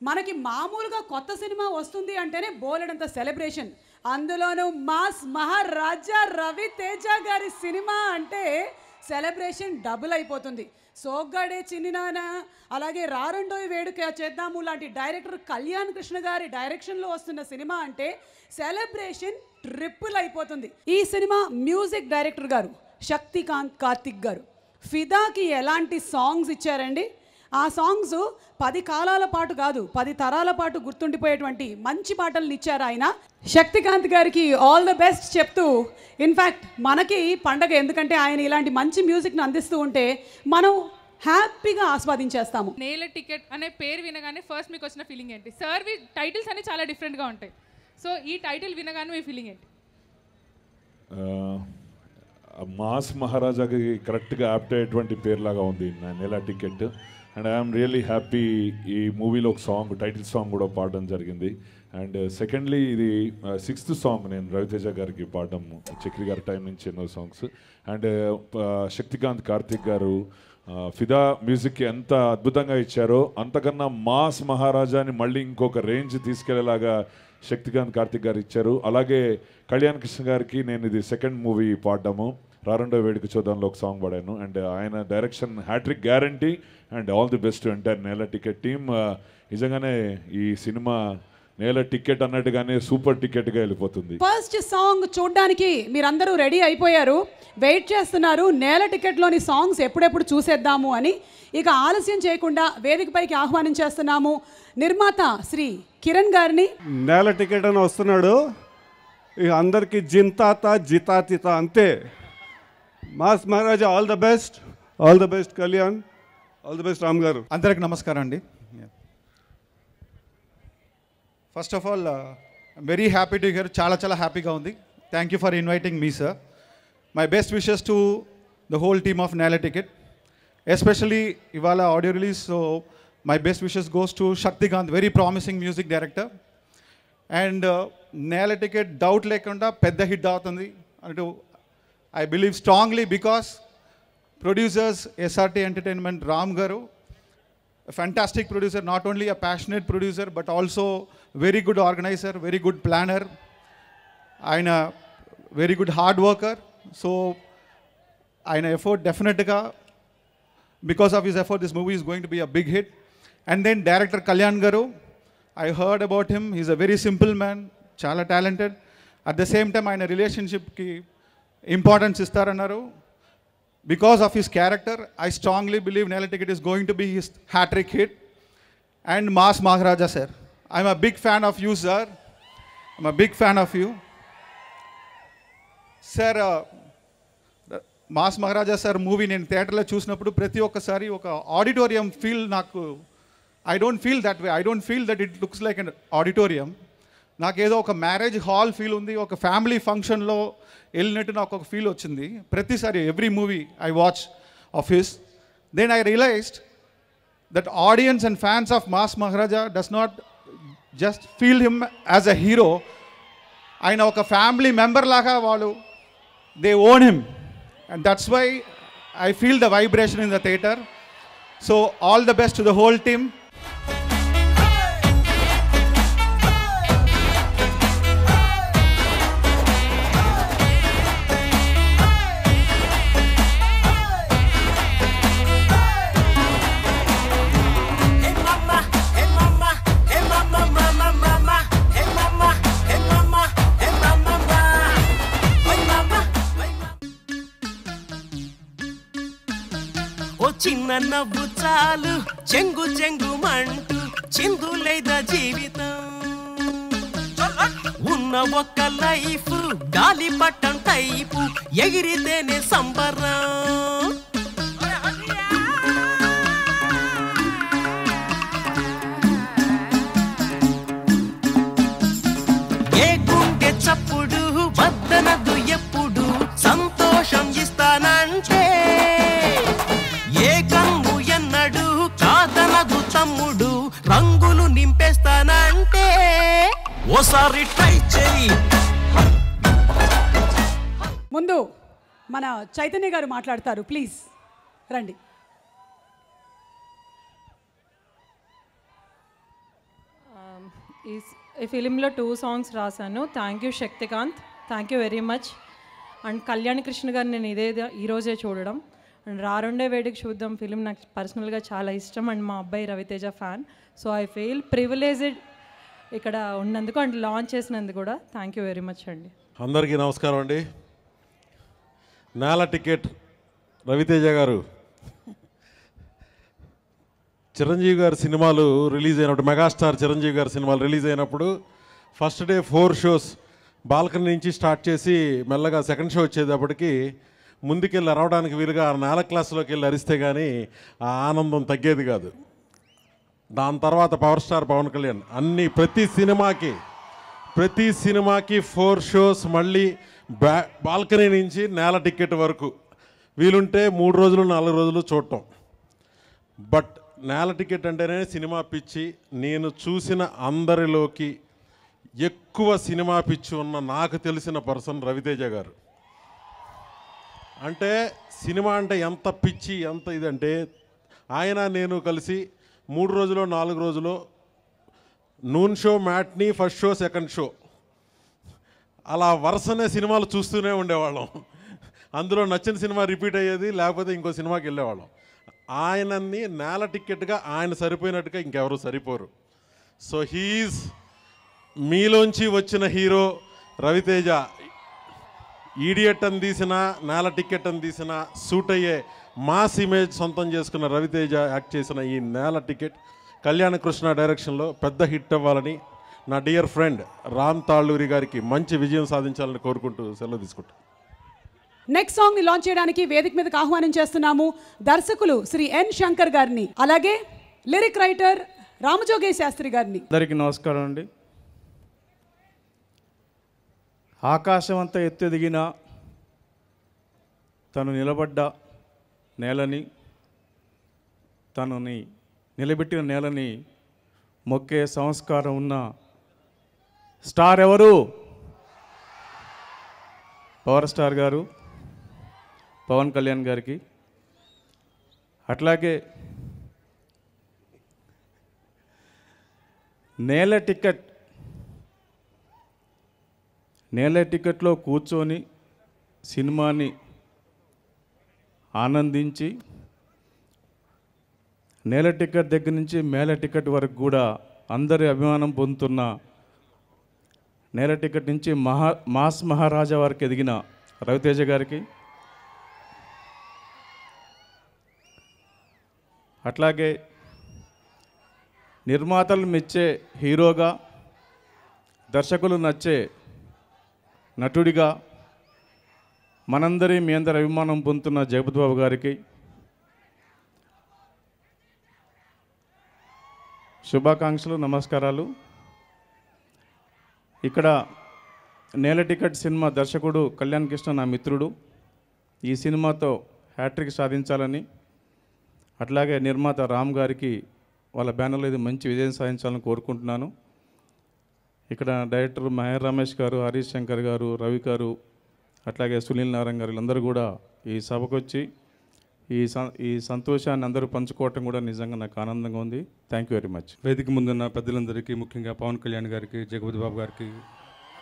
మనకి మామూలుగా కొత్త సినిమా వస్తుంది అంటేనే బోలెడంత సెలబ్రేషన్. అందులోనూ మాస్ మహారాజా రవితేజ గారి సినిమా అంటే సెలబ్రేషన్ డబుల్ అయిపోతుంది. సోగ్గాడే చిన్ని నాన్న, అలాగే రారండోయి వేడుక చేద్దాము లాంటి డైరెక్టర్ కళ్యాణ్ కృష్ణ గారి డైరెక్షన్లో వస్తున్న సినిమా అంటే సెలబ్రేషన్ ట్రిపుల్ అయిపోతుంది. ఈ సినిమా మ్యూజిక్ డైరెక్టర్ గారు శక్తికాంత్ కార్తిక్ గారు ఫిదాకి ఎలాంటి సాంగ్స్ ఇచ్చారండి. ఆ సాంగ్స్ 10 కాలాల పాటు కాదు 10 తరాల పాటు గుర్తుండిపోయేటువంటి మంచి పాటలను ఇచ్చారు ఆయన. శక్తికాంత్ గారికి ఆల్ ద బెస్ట్ చెప్తూ, ఇన్ఫ్యాక్ట్ మనకి పండగ, ఎందుకంటే ఆయన ఇలాంటి మంచి మ్యూజిక్ను అందిస్తూ ఉంటే మనం హ్యాపీగా ఆస్వాదించేస్తాము. నేల టికెట్ అనే పేరు వినగానే ఫస్ట్ మీకు వచ్చిన ఫీలింగ్ ఏంటి? సర్వి టైటిల్స్ అన్ని చాలా డిఫరెంట్గా ఉంటాయి. సో ఈ టైటిల్ వినగానే మీ ఫీలింగ్ ఏంటి? మాస్ మహారాజాకి కరెక్ట్గా యాప్ట్ అయ్యేటువంటి పేరులాగా ఉంది నేల ticket. And I'm really happy ఈ మూవీలో ఒక సాంగ్, టైటిల్ సాంగ్ కూడా పాడడం జరిగింది. అండ్ సెకండ్లీ ఇది 6th సాంగ్ నేను రవితేజ గారికి పాడడం, చక్రి గారి టైం నుంచి ఎన్నో సాంగ్స్. అండ్ శక్తికాంత్ కార్తిక్ గారు ఫిదా మ్యూజిక్కి ఎంత అద్భుతంగా ఇచ్చారో అంతకన్నా మాస్ మహారాజాని మళ్ళీ ఇంకొక రేంజ్ తీసుకెళ్లేలాగా శక్తికాంత్ కార్తిక్ గారు ఇచ్చారు. అలాగే కళ్యాణ్ కృష్ణ గారికి నేను ఇది సెకండ్ మూవీ పాడడము, రారండో వేడుక చూద్దాంలో ఒక సాంగ్ పాడాను. అండ్ ఆయన direction hat-trick guarantee. And all the best entire Nela ticket team. నిజంగానే ఈ సినిమా నేల టికెట్ అన్నట్టుగానే సూపర్ టికెట్గా వెళ్ళిపోతుంది. ఫస్ట్ సాంగ్ చూడడానికి మీరందరూ రెడీ అయిపోయారు, వెయిట్ చేస్తున్నారు నేల టికెట్లోని సాంగ్స్ ఎప్పుడెప్పుడు చూసేద్దాము అని. ఇక ఆలస్యం చేయకుండా వేదికపైకి ఆహ్వానించేస్తున్నాము నిర్మాత శ్రీ కిరణ్ గారిని. నేల టికెట్ అని వస్తున్నాడు, ఇక అందరికీ జింతాత జితాతిత అంతే. Mass Maharaja all the best, all the best Kalyan, all the best Ram గారు. అందరికి నమస్కారం అండి. First of all very happy to hear, చాలా హ్యాపీగా ఉంది. Thank you for inviting me sir. My best wishes to the whole team of నేల ticket, especially ఇవాళ audio release. So my best wishes goes to Shaktikant, very promising music director. And నేల ticket doubt లేకుండా పెద్ద hit అవుతుంది అంటూ I believe strongly, because producers SRT Entertainment Ram Garu, a fantastic producer, not only a passionate producer but also very good organizer, very good planner, and a very good hard worker. So ఆయన effort definitely, because of his effort this movie is going to be a big hit. And then director Kalyan Garu, I heard about him, he's a very simple man, చాలా talented. At the same time ఆయన relationship ki importance ఇస్తారన్నారు. Because of his character I strongly believe Nela ticket is going to be his hat-trick hit. And mass Maharaja sir, I'm a big fan of you sir, I'm a big fan of you sir. Mass Maharaja sir movie నేను థియేటర్లో చూసినప్పుడు ప్రతి ఒక్కసారి ఒక auditorium feel, నాకు I don't feel that way, I don't feel that it looks like an auditorium. నాకేదో ఒక marriage hall feel ఉంది, ఒక ఫ్యామిలీ ఫంక్షన్లో వెళ్ళినట్టు నాకు ఒక ఫీల్ వచ్చింది ప్రతిసారి every movie I watch of his. Then I realised that audience and fans of mass Maharaja does not just feel him as a hero, ఆయన ఒక ఫ్యామిలీ మెంబర్ లాగా వాళ్ళు they own him. And that's why I feel the vibration in the theatre. So all the best to the whole team. చిన్న నవ్వు చాలు చెంగు చెంగు మంటూ చిందులేద జీవితం, ఉన్న ఒక్క లైఫ్ గాలి పట్టం టైపు ఎగిరితేనే సంబరం. ఏ గుండె చప్పుడు వద్దనదు ఎప్పుడు సంతోషం ఇస్తానంటే, ఏ కన్ను ఎన్నడు కాదనదు తమ్ముడు రంగులు నింపేస్తానంటే ఓసారి ట్రై చేయి. ముందు మన చైతన్య గారు మాట్లాడతారు, ప్లీజ్ రండి. ఈ ఫిలింలో 2 సాంగ్స్ రాశాను. Thank you Shaktikant, thank you very much. And Kalyan Krishna గారు నేను ఈరోజే చూడడం అండ్ రారుండే వేడికి చూద్దాం ఫిలిం నాకు పర్సనల్గా చాలా ఇష్టం అండ్ మా అబ్బాయి Raviteja fan. So I feel privileged ఇక్కడ ఉన్నందుకు అండ్ లాంచ్ చేసినందుకు కూడా థ్యాంక్ యూ వెరీ మచ్ అండి. అందరికీ నమస్కారం అండి. నేల టికెట్ రవితేజ గారు చిరంజీవి గారి సినిమాలు రిలీజ్ అయినప్పుడు, మెగాస్టార్ చిరంజీవి గారి సినిమాలు రిలీజ్ అయినప్పుడు ఫస్ట్ డే 4 షోస్ బాల్కనీ నుంచి స్టార్ట్ చేసి మెల్లగా సెకండ్ షో వచ్చేటప్పటికి ముందుకెళ్ళి అరవడానికి వీలుగా ఆ 4 క్లాసులోకి వెళ్ళి అరిస్తే కానీ ఆ ఆనందం తగ్గేది కాదు. దాని తర్వాత పవర్ స్టార్ పవన్ కళ్యాణ్ ప్రతి సినిమాకి 4 షోస్ మళ్ళీ బాల్కనీ నుంచి నేల టికెట్ వరకు వీలుంటే 3 రోజులు 4 రోజులు చూడటం. బట్ నేల టికెట్ అంటేనే సినిమా పిచ్చి. నేను చూసిన అందరిలోకి ఎక్కువ సినిమా పిచ్చి ఉన్న నాకు తెలిసిన పర్సన్ రవితేజ గారు. అంటే సినిమా అంటే ఎంత పిచ్చి ఎంత ఇదంటే ఆయన నేను కలిసి 3 రోజులు 4 రోజులు noon show, matinee, first show, second show అలా వరుసనే సినిమాలు చూస్తూనే ఉండేవాళ్ళం. అందులో నచ్చిన సినిమా రిపీట్ అయ్యేది, లేకపోతే ఇంకో సినిమాకి వెళ్ళేవాళ్ళం. ఆయనని నేల టికెట్గా ఆయన సరిపోయినట్టుగా ఇంకెవరు సరిపోరు. సో హీఈస్ మీలోంచి వచ్చిన హీరో రవితేజ. ఈడియట్ అని తీసిన, నేల టికెట్ అని తీసిన సూట్ అయ్యే మాస్ ఇమేజ్ సొంతం చేసుకున్న రవితేజ యాక్ట్ చేసిన ఈ నేల టికెట్ కళ్యాణ కృష్ణ డైరెక్షన్లో పెద్ద హిట్ అవ్వాలని నా డియర్ ఫ్రెండ్ రామ్ తాళ్ళూరి గారికి మంచి విజయం సాధించాలని కోరుకుంటూ సెలవు తీసుకుంటాను. నెక్స్ట్ సాంగ్ ని లాంచ్ చేయడానికి వేదిక మీదకి ఆహ్వానం చేస్తున్నాము దర్శకులు శ్రీ ఎన్ శంకర్ గారిని, అలాగే లిరిక్ రైటర్ రామజోగేశ్ శాస్త్రి గారిని. అందరికీ నమస్కారం అండి. ఆకాశం అంతా ఎత్తెదిగిన తను నిలబడ్డ నేలని, తనని నిలబెట్టిన నేలని మొక్కే సంస్కారం ఉన్న స్టార్ ఎవరు? పవర్ స్టార్ గారు పవన్ కళ్యాణ్ గారికి. అట్లాగే నేల టికెట్లో కూర్చొని సినిమాని ఆనందించి నేల టికెట్ దగ్గర నుంచి మేల టికెట్ వరకు కూడా అందరి అభిమానం పొందుతున్న నేల టికెట్ నుంచి మాస్ మహారాజా వారికి ఎదిగిన రవితేజ గారికి, అట్లాగే నిర్మాతలు మెచ్చే హీరోగా, దర్శకులు నచ్చే నటుడిగా మీ అందరి అభిమానం పొందుతున్న జగపతి బాబు గారికి శుభాకాంక్షలు, నమస్కారాలు. ఇక్కడ నేల టికెట్ సినిమా దర్శకుడు కళ్యాణ్ కృష్ణ నా మిత్రుడు. ఈ సినిమాతో హ్యాట్రిక్ సాధించాలని, అట్లాగే నిర్మాత రామ్ గారికి వాళ్ళ బ్యానర్లో ఇది మంచి విజయం సాధించాలని కోరుకుంటున్నాను. ఇక్కడ డైరెక్టర్ మహేర్ రమేష్ గారు, హరీష్ శంకర్ గారు, రవి గారు, అట్లాగే సునీల్ నారాయణ గారు వీళ్ళందరూ కూడా ఈ సభకు వచ్చి ఈ సంతోషాన్ని అందరూ పంచుకోవటం కూడా నిజంగా నాకు ఆనందంగా ఉంది. Thank you very much. వేదిక ముందున్న పెద్దలందరికీ, ముఖ్యంగా పవన్ కళ్యాణ్ గారికి, జగపతి బాబు గారికి,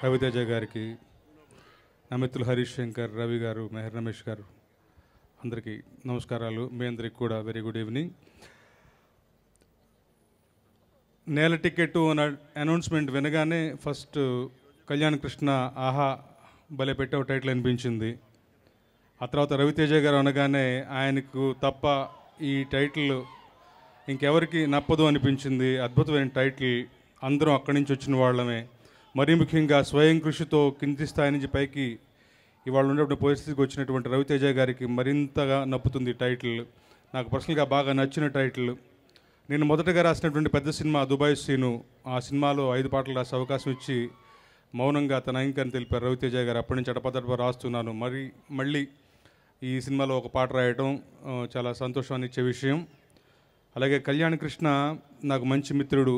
రవితేజ గారికి, నా మిత్రులు హరీష్ శంకర్, రవి గారు, మెహర్ రమేష్ గారు, అందరికీ నమస్కారాలు. మీ అందరికి కూడా వెరీ గుడ్ ఈవినింగ్. నేల టికెట్ అనౌన్స్మెంట్ వినగానే ఫస్ట్ కళ్యాణ్ కృష్ణ ఆహా భలే పెట్టావు టైటిల్ అనిపించింది. ఆ తర్వాత రవితేజ గారు అనగానే ఆయనకు తప్ప ఈ టైటిల్ ఇంకెవరికి నప్పదు అనిపించింది. అద్భుతమైన టైటిల్. అందరం అక్కడి నుంచి వచ్చిన వాళ్ళమే. మరీ ముఖ్యంగా స్వయం కృషితో కింది స్థాయి నుంచి పైకి ఇవాళ ఉండేటువంటి పరిస్థితికి వచ్చినటువంటి రవితేజ గారికి మరింతగా నప్పుతుంది టైటిల్. నాకు పర్సనల్గా బాగా నచ్చిన టైటిల్. నేను మొదటగా రాసినటువంటి పెద్ద సినిమా దుబాయ్ సీను, ఆ సినిమాలో 5 పాటలు రాసే అవకాశం ఇచ్చి మౌనంగా తన అంకని తెలిపారు రవితేజ గారు. అప్పటి నుంచి అడపదడప రాస్తున్నాను. మళ్ళీ ఈ సినిమాలో ఒక పాట రాయటం చాలా సంతోషాన్ని ఇచ్చే విషయం. అలాగే కళ్యాణ్ కృష్ణ నాకు మంచి మిత్రుడు.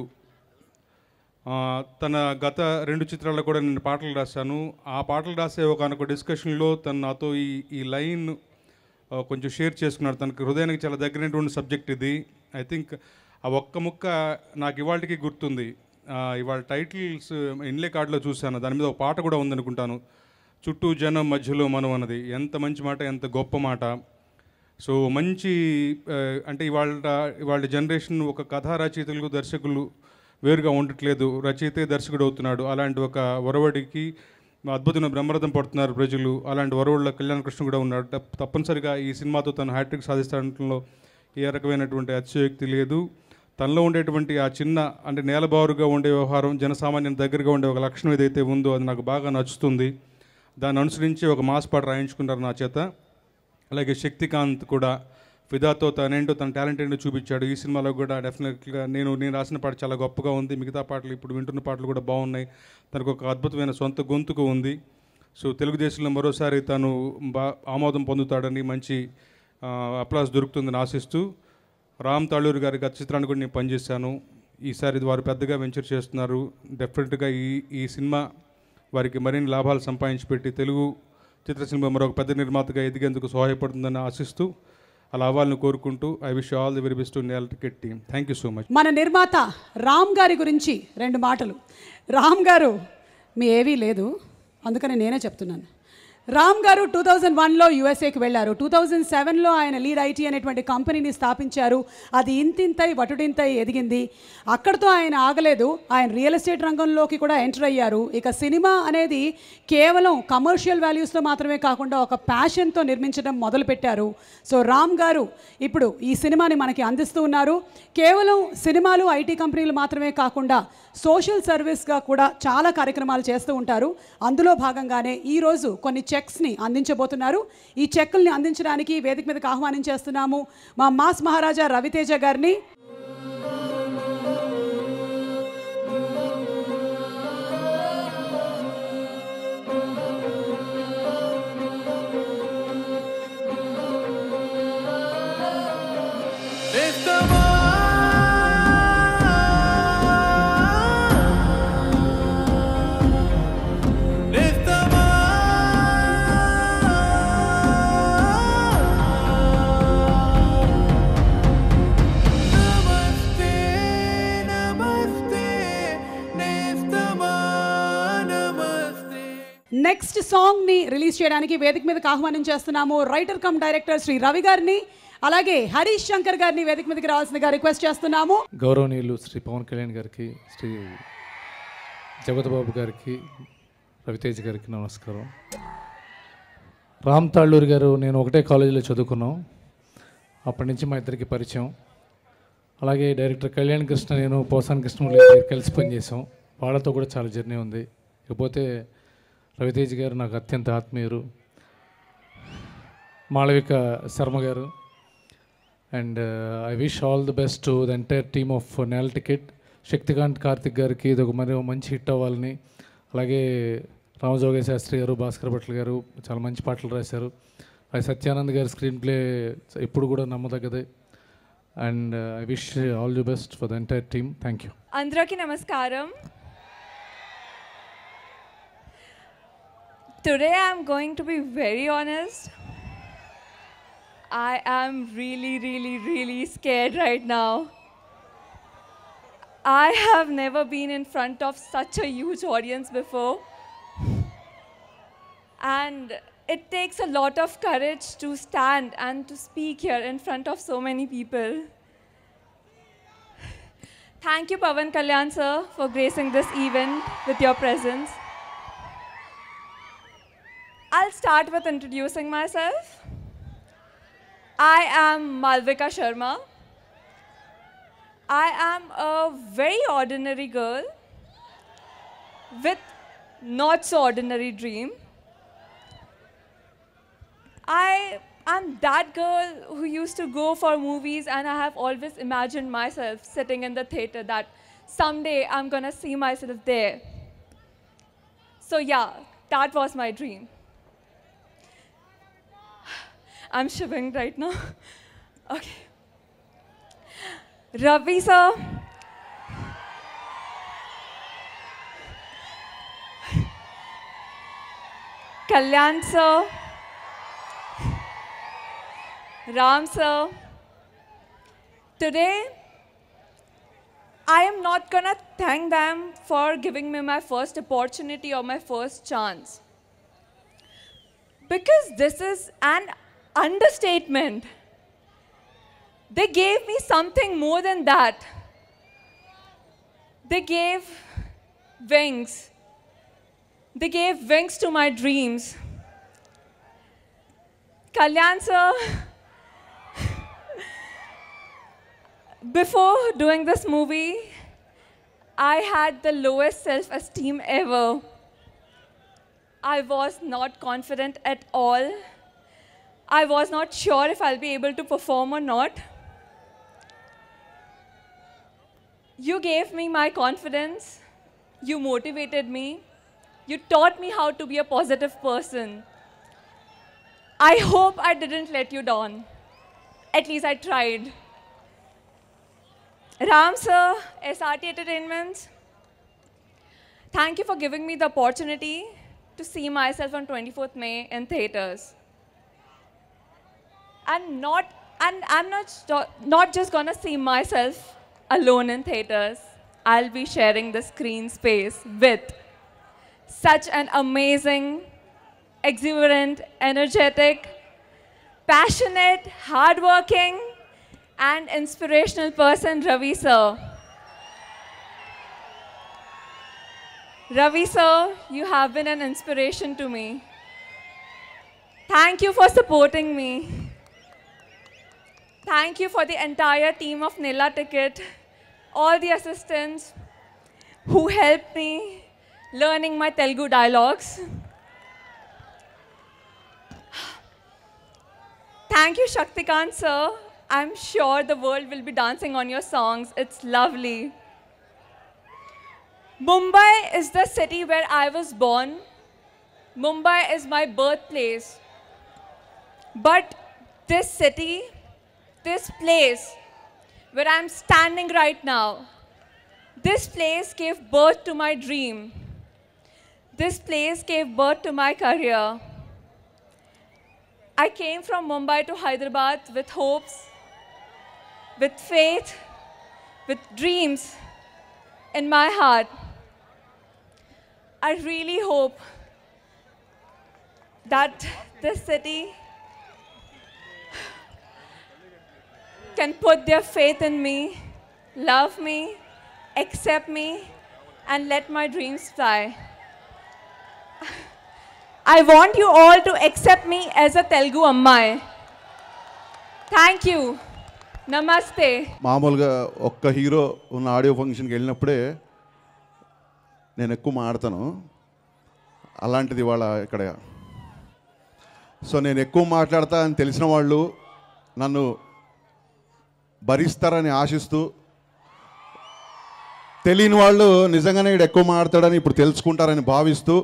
తన గత 2 చిత్రాల్లో కూడా నేను పాటలు రాశాను. ఆ పాటలు రాసే ఒకనొక డిస్కషన్లో తను నాతో ఈ లైన్ కొంచెం షేర్ చేసుకున్నాడు. తనకు హృదయానికి చాలా దగ్గరైనటువంటి సబ్జెక్ట్ ఇది. ఐ థింక్ ఆ ఒక్క ముక్క నాకు ఇవాళకి గుర్తుంది. ఇవాళ టైటిల్స్ ఇన్లే కార్డులో చూశాను, దాని మీద ఒక పాట కూడా ఉందనుకుంటాను, చుట్టూ జనం మధ్యలో మనం అన్నది. ఎంత మంచి మాట, ఎంత గొప్ప మాట. సో మంచి అంటే ఇవాళ జనరేషన్ ఒక కథా రచయితలు దర్శకులు వేరుగా ఉండట్లేదు, రచయితే దర్శకుడు అవుతున్నాడు. అలాంటి ఒక ఒరవడికి అద్భుతమైన బ్రహ్మరథం పడుతున్నారు ప్రజలు. అలాంటి ఒరవడిలో కళ్యాణకృష్ణ కూడా ఉన్నాడు. తప్పనిసరిగా ఈ సినిమాతో తను హ్యాట్రిక్ సాధించడంలో ఏ రకమైనటువంటి అతిశయోక్తి లేదు. తనలో ఉండేటువంటి ఆ చిన్న అంటే నేలబారుగా ఉండే వ్యవహారం, జనసామాన్యం దగ్గరగా ఉండే ఒక లక్షణం ఏదైతే ఉందో అది నాకు బాగా నచ్చుతుంది. దాన్ని అనుసరించి ఒక మాస్ పాట రాయించుకున్నారు నా చేత. అలాగే శక్తికాంత్ కూడా ఫిదాతో తనేంటో తన టాలెంట్ ఏంటో చూపించాడు. ఈ సినిమాలో కూడా డెఫినెట్గా నేను రాసిన పాట చాలా గొప్పగా ఉంది. మిగతా పాటలు ఇప్పుడు వింటున్న పాటలు కూడా బాగున్నాయి. తనకు ఒక అద్భుతమైన సొంత గొంతుకు ఉంది. సో తెలుగుదేశంలో మరోసారి తను ఆమోదం పొందుతాడని, మంచి అప్లాస్ దొరుకుతుందని ఆశిస్తూ, రామ్ తాళూరు గారి గత చిత్రాన్ని కూడా నేను పనిచేశాను. ఈసారి వారు పెద్దగా వెంచర్ చేస్తున్నారు. డెఫినెట్గా ఈ సినిమా వారికి మరిన్ని లాభాలు సంపాదించి పెట్టి తెలుగు చిత్రసీమ మరొక పెద్ద నిర్మాతగా ఎదిగేందుకు సహాయపడుతుందని ఆశిస్తూ, అలా అవ్వాలని కోరుకుంటూ, I wish all the very best to Nela ticket team. Thank you so much. మన నిర్మాత రామ్ గారి గురించి 2 మాటలు. రామ్ గారు మీ ఏవీ లేదు, అందుకని నేనే చెప్తున్నాను. రామ్ గారు 2001లో యుఎస్ఏకి వెళ్ళారు. 2007లో ఆయన లీడ్ ఐటీ అనేటువంటి కంపెనీని స్థాపించారు. అది ఇంతింతై వటుడింతై ఎదిగింది. అక్కడితో ఆయన ఆగలేదు, ఆయన రియల్ ఎస్టేట్ రంగంలోకి కూడా ఎంటర్ అయ్యారు. ఇక సినిమా అనేది కేవలం కమర్షియల్ వాల్యూస్తో మాత్రమే కాకుండా ఒక ప్యాషన్తో నిర్మించడం మొదలుపెట్టారు. సో రామ్ గారు ఇప్పుడు ఈ సినిమాని మనకి అందిస్తూ ఉన్నారు. కేవలం సినిమాలు, ఐటీ కంపెనీలు మాత్రమే కాకుండా సోషల్ సర్వీస్గా కూడా చాలా కార్యక్రమాలు చేస్తూ ఉంటారు. అందులో భాగంగానే ఈరోజు కొన్ని చెక్స్ని అందించబోతున్నారు. ఈ చెక్కుల్ని అందించడానికి వేదిక మీదకి ఆహ్వానించేస్తున్నాము మా మాస్ మహారాజా రవితేజ గారిని. నెక్స్ట్ సాంగ్ని రిలీజ్ చేయడానికి వేదిక మీదకి ఆహ్వానం చేస్తున్నాము writer cum director Shri Ravi గారిని, అలాగే హరీష్ శంకర్ గారిని వేదిక మీదకి రావాల్సిందిగా రిక్వెస్ట్ చేస్తున్నాము. గౌరవనీయులు శ్రీ పవన్ కళ్యాణ్ గారికి, శ్రీ జగతబాబు గారికి, రవితేజ్ గారికి నమస్కారం. రామ్ తాళ్ళూరు గారు నేను ఒకటే కాలేజీలో చదువుకున్నాం. అప్పటి నుంచి మా ఇద్దరికి పరిచయం. అలాగే డైరెక్టర్ కళ్యాణ్ కృష్ణ, నేను పోసాని కృష్ణమూర్తి గారు కలిసి పనిచేసాం. వాళ్ళతో కూడా చాలా జర్నీ ఉంది. ఇకపోతే రవితేజ్ గారు నాకు అత్యంత ఆత్మీయురు, మాళవిక శర్మ గారు. And I wish all the best to the entire team of నేల టికెట్. శక్తికాంత్ కార్తిక్ గారికి ఇది ఒక మరి మంచి హిట్ అవ్వాలని, అలాగే రామజోగయ్య శాస్త్రి గారు, భాస్కర్ భట్ల గారు చాలా మంచి పాటలు రాశారు. అలాగే సత్యానంద్ గారి స్క్రీన్ ప్లే ఎప్పుడు కూడా నమ్మదగ్గదే. And I wish all the best for the entire team. Thank you. అందరికీ నమస్కారం. Today I'm going to be very honest. I am really scared right now. I have never been in front of such a huge audience before. And it takes a lot of courage to stand and to speak here in front of so many people. Thank you, Pavan Kalyan sir, for gracing this event with your presence. I'll start with introducing myself. I am Malvika Sharma. I am a very ordinary girl with not so ordinary dream. I am that girl who used to go for movies, and I have always imagined myself sitting in the theater that someday I'm gonna see myself there. So yeah, that was my dream. I'm shivering right now. Okay. Ravi sir. Kalyan sir. Ram sir. Today, I am not gonna thank them for giving me my first opportunity or my first chance. Because this is an understatement. They gave me something more than that. They gave wings. They gave wings to my dreams. Kalyan sir, before doing this movie, I had the lowest self-esteem ever. I was not confident at all. I was not sure if I'll be able to perform or not. You gave me my confidence. You motivated me. You taught me how to be a positive person. I hope I didn't let you down. At least I tried. Ram sir, SRT Entertainment, thank you for giving me the opportunity to see myself on 24th May in theaters. And I'm not just gonna see myself alone in theaters. I'll be sharing the screen space with such an amazing, exuberant, energetic, passionate, hardworking, and inspirational person, Ravi sir. Ravi sir, you have been an inspiration to me. Thank you for supporting me. Thank you for the entire team of NelaTicket, all the assistants who helped me learning my Telugu dialogues. Thank you, Shaktikant sir. I'm sure the world will be dancing on your songs. It's lovely. Mumbai is the city where I was born. Mumbai is my birthplace. But this city, this place where I'm standing right now, this place gave birth to my dream. This place gave birth to my career. I came from Mumbai to Hyderabad with hopes, with faith, with dreams in my heart. I really hope that this city can put their faith in me, love me, accept me, and let my dreams fly. I want you all to accept me as a Telugu Ammai. Thank you. Namaste. మామూలుగా ఒక్క hero ఉన్న audio ఫంక్షన్కి వెళ్ళినప్పుడే నేను ఎక్కువ మాట్లాడతాను. అలాంటిది వాళ్ళ ఇక్కడ. సో నేను ఎక్కువ మాట్లాడతా అని తెలిసిన వాళ్ళు నన్ను భరిస్తారని ఆశిస్తూ, తెలియని వాళ్ళు నిజంగానే ఇక్కడ ఎక్కువ మాట్లాడతాడని ఇప్పుడు తెలుసుకుంటారని భావిస్తూ,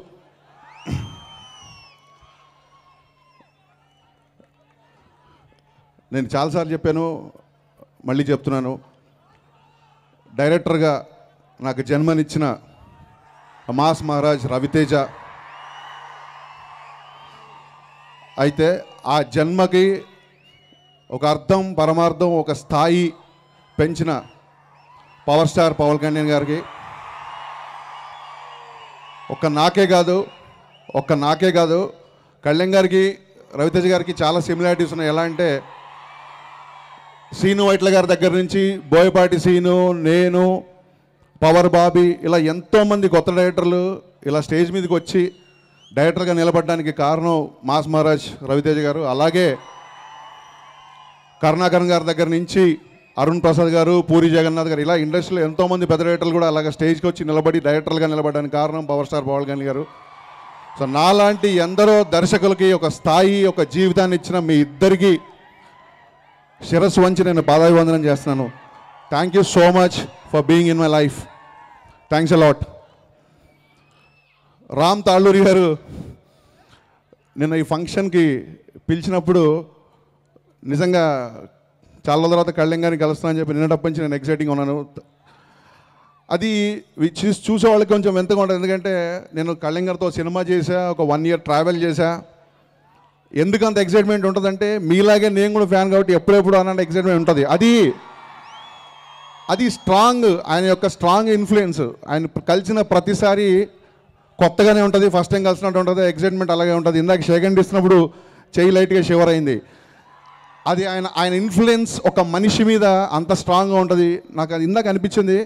నేను చాలాసార్లు చెప్పాను, మళ్ళీ చెప్తున్నాను, డైరెక్టర్గా నాకు జన్మనిచ్చిన మాస్ మహారాజ్ రవితేజ అయితే ఆ జన్మకి ఒక అర్థం, పరమార్థం, ఒక స్థాయి పెంచిన పవర్ స్టార్ పవన్ కళ్యాణ్ గారికి, ఒక్క నాకే కాదు కళ్యాణ్ గారికి రవితేజ గారికి చాలా సిమిలారిటీస్ ఉన్నాయి. ఎలా అంటే సీను వైట్ల గారి దగ్గర నుంచి బోయపాటి సీను, నేను, పవర్ బాబీ, ఇలా ఎంతోమంది కొత్త డైరెక్టర్లు ఇలా స్టేజ్ మీదకి వచ్చి డైరెక్టర్గా నిలబడడానికి కారణం మాస్ మహారాజ్ రవితేజ గారు. అలాగే కరుణాకరన్ గారి దగ్గర నుంచి అరుణ్ ప్రసాద్ గారు, పూరి జగన్నాథ్ గారు, ఇలా ఇండస్ట్రీలో ఎంతోమంది పెద్ద డైరెక్టర్లు కూడా అలాగే స్టేజ్కి వచ్చి నిలబడి డైరెక్టర్గా నిలబడడానికి కారణం పవర్ స్టార్ పవన్ కళ్యాణ్ గారు. సో నాలాంటి ఎందరో దర్శకులకి ఒక స్థాయి, ఒక జీవితాన్ని ఇచ్చిన మీ ఇద్దరికి శిరస్సు వంచి నేను పాదాభివందనం చేస్తున్నాను. Thank you so much for being in my life. Thanks a lot. Ram Talluri గారు నిన్న ఈ ఫంక్షన్కి పిలిచినప్పుడు నిజంగా చాలా రోజుల తర్వాత కళ్యాణ్ గారిని కలుస్తానని చెప్పి నిన్నటప్పటి నుంచి నేను ఎక్సైటింగ్గా ఉన్నాను. అది చూసే వాళ్ళకి కొంచెం ఎంతగా ఉంటుంది, ఎందుకంటే నేను కళ్యాణ్ గారితో సినిమా చేశా, ఒక 1 year ట్రావెల్ చేశా. ఎందుకు అంత ఎక్సైట్మెంట్ ఉంటుందంటే మీలాగే నేను కూడా ఫ్యాన్ కాబట్టి ఎప్పుడెప్పుడు అన్న ఎక్సైట్మెంట్ ఉంటుంది. అది అది స్ట్రాంగ్, ఆయన యొక్క స్ట్రాంగ్ ఇన్ఫ్లుయెన్స్. ఆయన కలిసిన ప్రతిసారి కొత్తగానే ఉంటుంది, ఫస్ట్ టైం కలిసినట్టు ఉంటుంది, ఎక్సైట్మెంట్ అలాగే ఉంటుంది. ఇందాక షేక్ ఇస్తున్నప్పుడు చెయ్యి లైట్గా షివర్ అయింది. అది ఆయన ఇన్ఫ్లుయెన్స్ ఒక మనిషి మీద అంత స్ట్రాంగ్గా ఉంటుంది. నాకు అది ఇందాక అనిపించింది,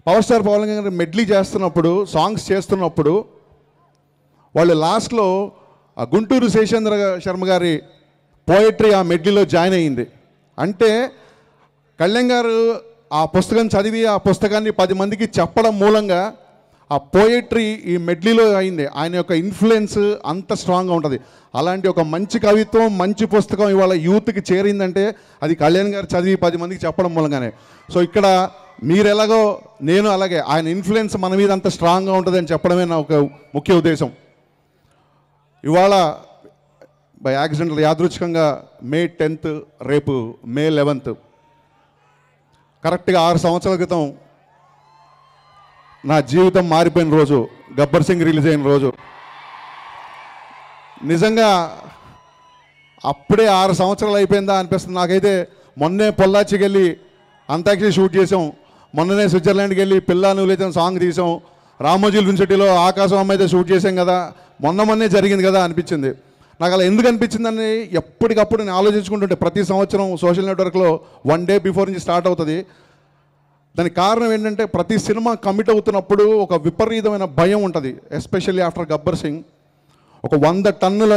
పవర్ స్టార్ పవన్ కళ్యాణ్ గారు మెడ్లీ చేస్తున్నప్పుడు, సాంగ్స్ చేస్తున్నప్పుడు వాళ్ళు లాస్ట్లో గుంటూరు శేషేంద్ర శర్మ గారి పోయట్రీ ఆ మెడ్లీలో జాయిన్ అయ్యింది. అంటే కళ్యాణ్ గారు ఆ పుస్తకం చదివి ఆ పుస్తకాన్ని 10 మందికి చెప్పడం మూలంగా ఆ పోయట్రీ ఈ మెడ్లీలో అయింది. ఆయన యొక్క ఇన్ఫ్లుయెన్స్ అంత స్ట్రాంగ్గా ఉంటుంది. అలాంటి ఒక మంచి కవిత్వం, మంచి పుస్తకం ఇవాళ యూత్కి చేరిందంటే అది కళ్యాణ్ గారు చదివి 10 మందికి చెప్పడం మూలంగానే. సో ఇక్కడ మీరు ఎలాగో నేను అలాగే ఆయన ఇన్ఫ్లుయెన్స్ మన మీద అంత స్ట్రాంగ్గా ఉంటుందని చెప్పడమే నా ఒక ముఖ్య ఉద్దేశం. ఇవాళ బై యాక్సిడెంట్ యాదృచ్ఛికంగా May 10th, రేపు May 11th, కరెక్ట్గా 6 సంవత్సరాల క్రితం నా జీవితం మారిపోయిన రోజు, గబ్బర్ సింగ్ రిలీజ్ అయిన రోజు. నిజంగా అప్పుడే 6 సంవత్సరాలు అయిపోయిందా అనిపిస్తుంది నాకైతే. మొన్నే పొల్లాచికి వెళ్ళి అంతాక్షరి షూట్ చేసాం, మొన్ననే స్విట్జర్లాండ్కి వెళ్ళి పిల్లా నువ్వులైతే సాంగ్ తీసాం, రామోజీ యూనివర్సిటీలో ఆకాశం అమ్మ అయితే షూట్ చేసాం కదా, మొన్నే జరిగింది కదా అనిపించింది. నాకు అలా ఎందుకు అనిపించిందని ఎప్పటికప్పుడు నేను ఆలోచించుకుంటుంటే, ప్రతి సంవత్సరం సోషల్ నెట్వర్క్లో 1 day బిఫోర్ నుంచి స్టార్ట్ అవుతుంది. దానికి కారణం ఏంటంటే ప్రతి సినిమా కమిట్ అవుతున్నప్పుడు ఒక విపరీతమైన భయం ఉంటుంది. ఎస్పెషల్లీ ఆఫ్టర్ గబ్బర్ సింగ్ ఒక 100 టన్నుల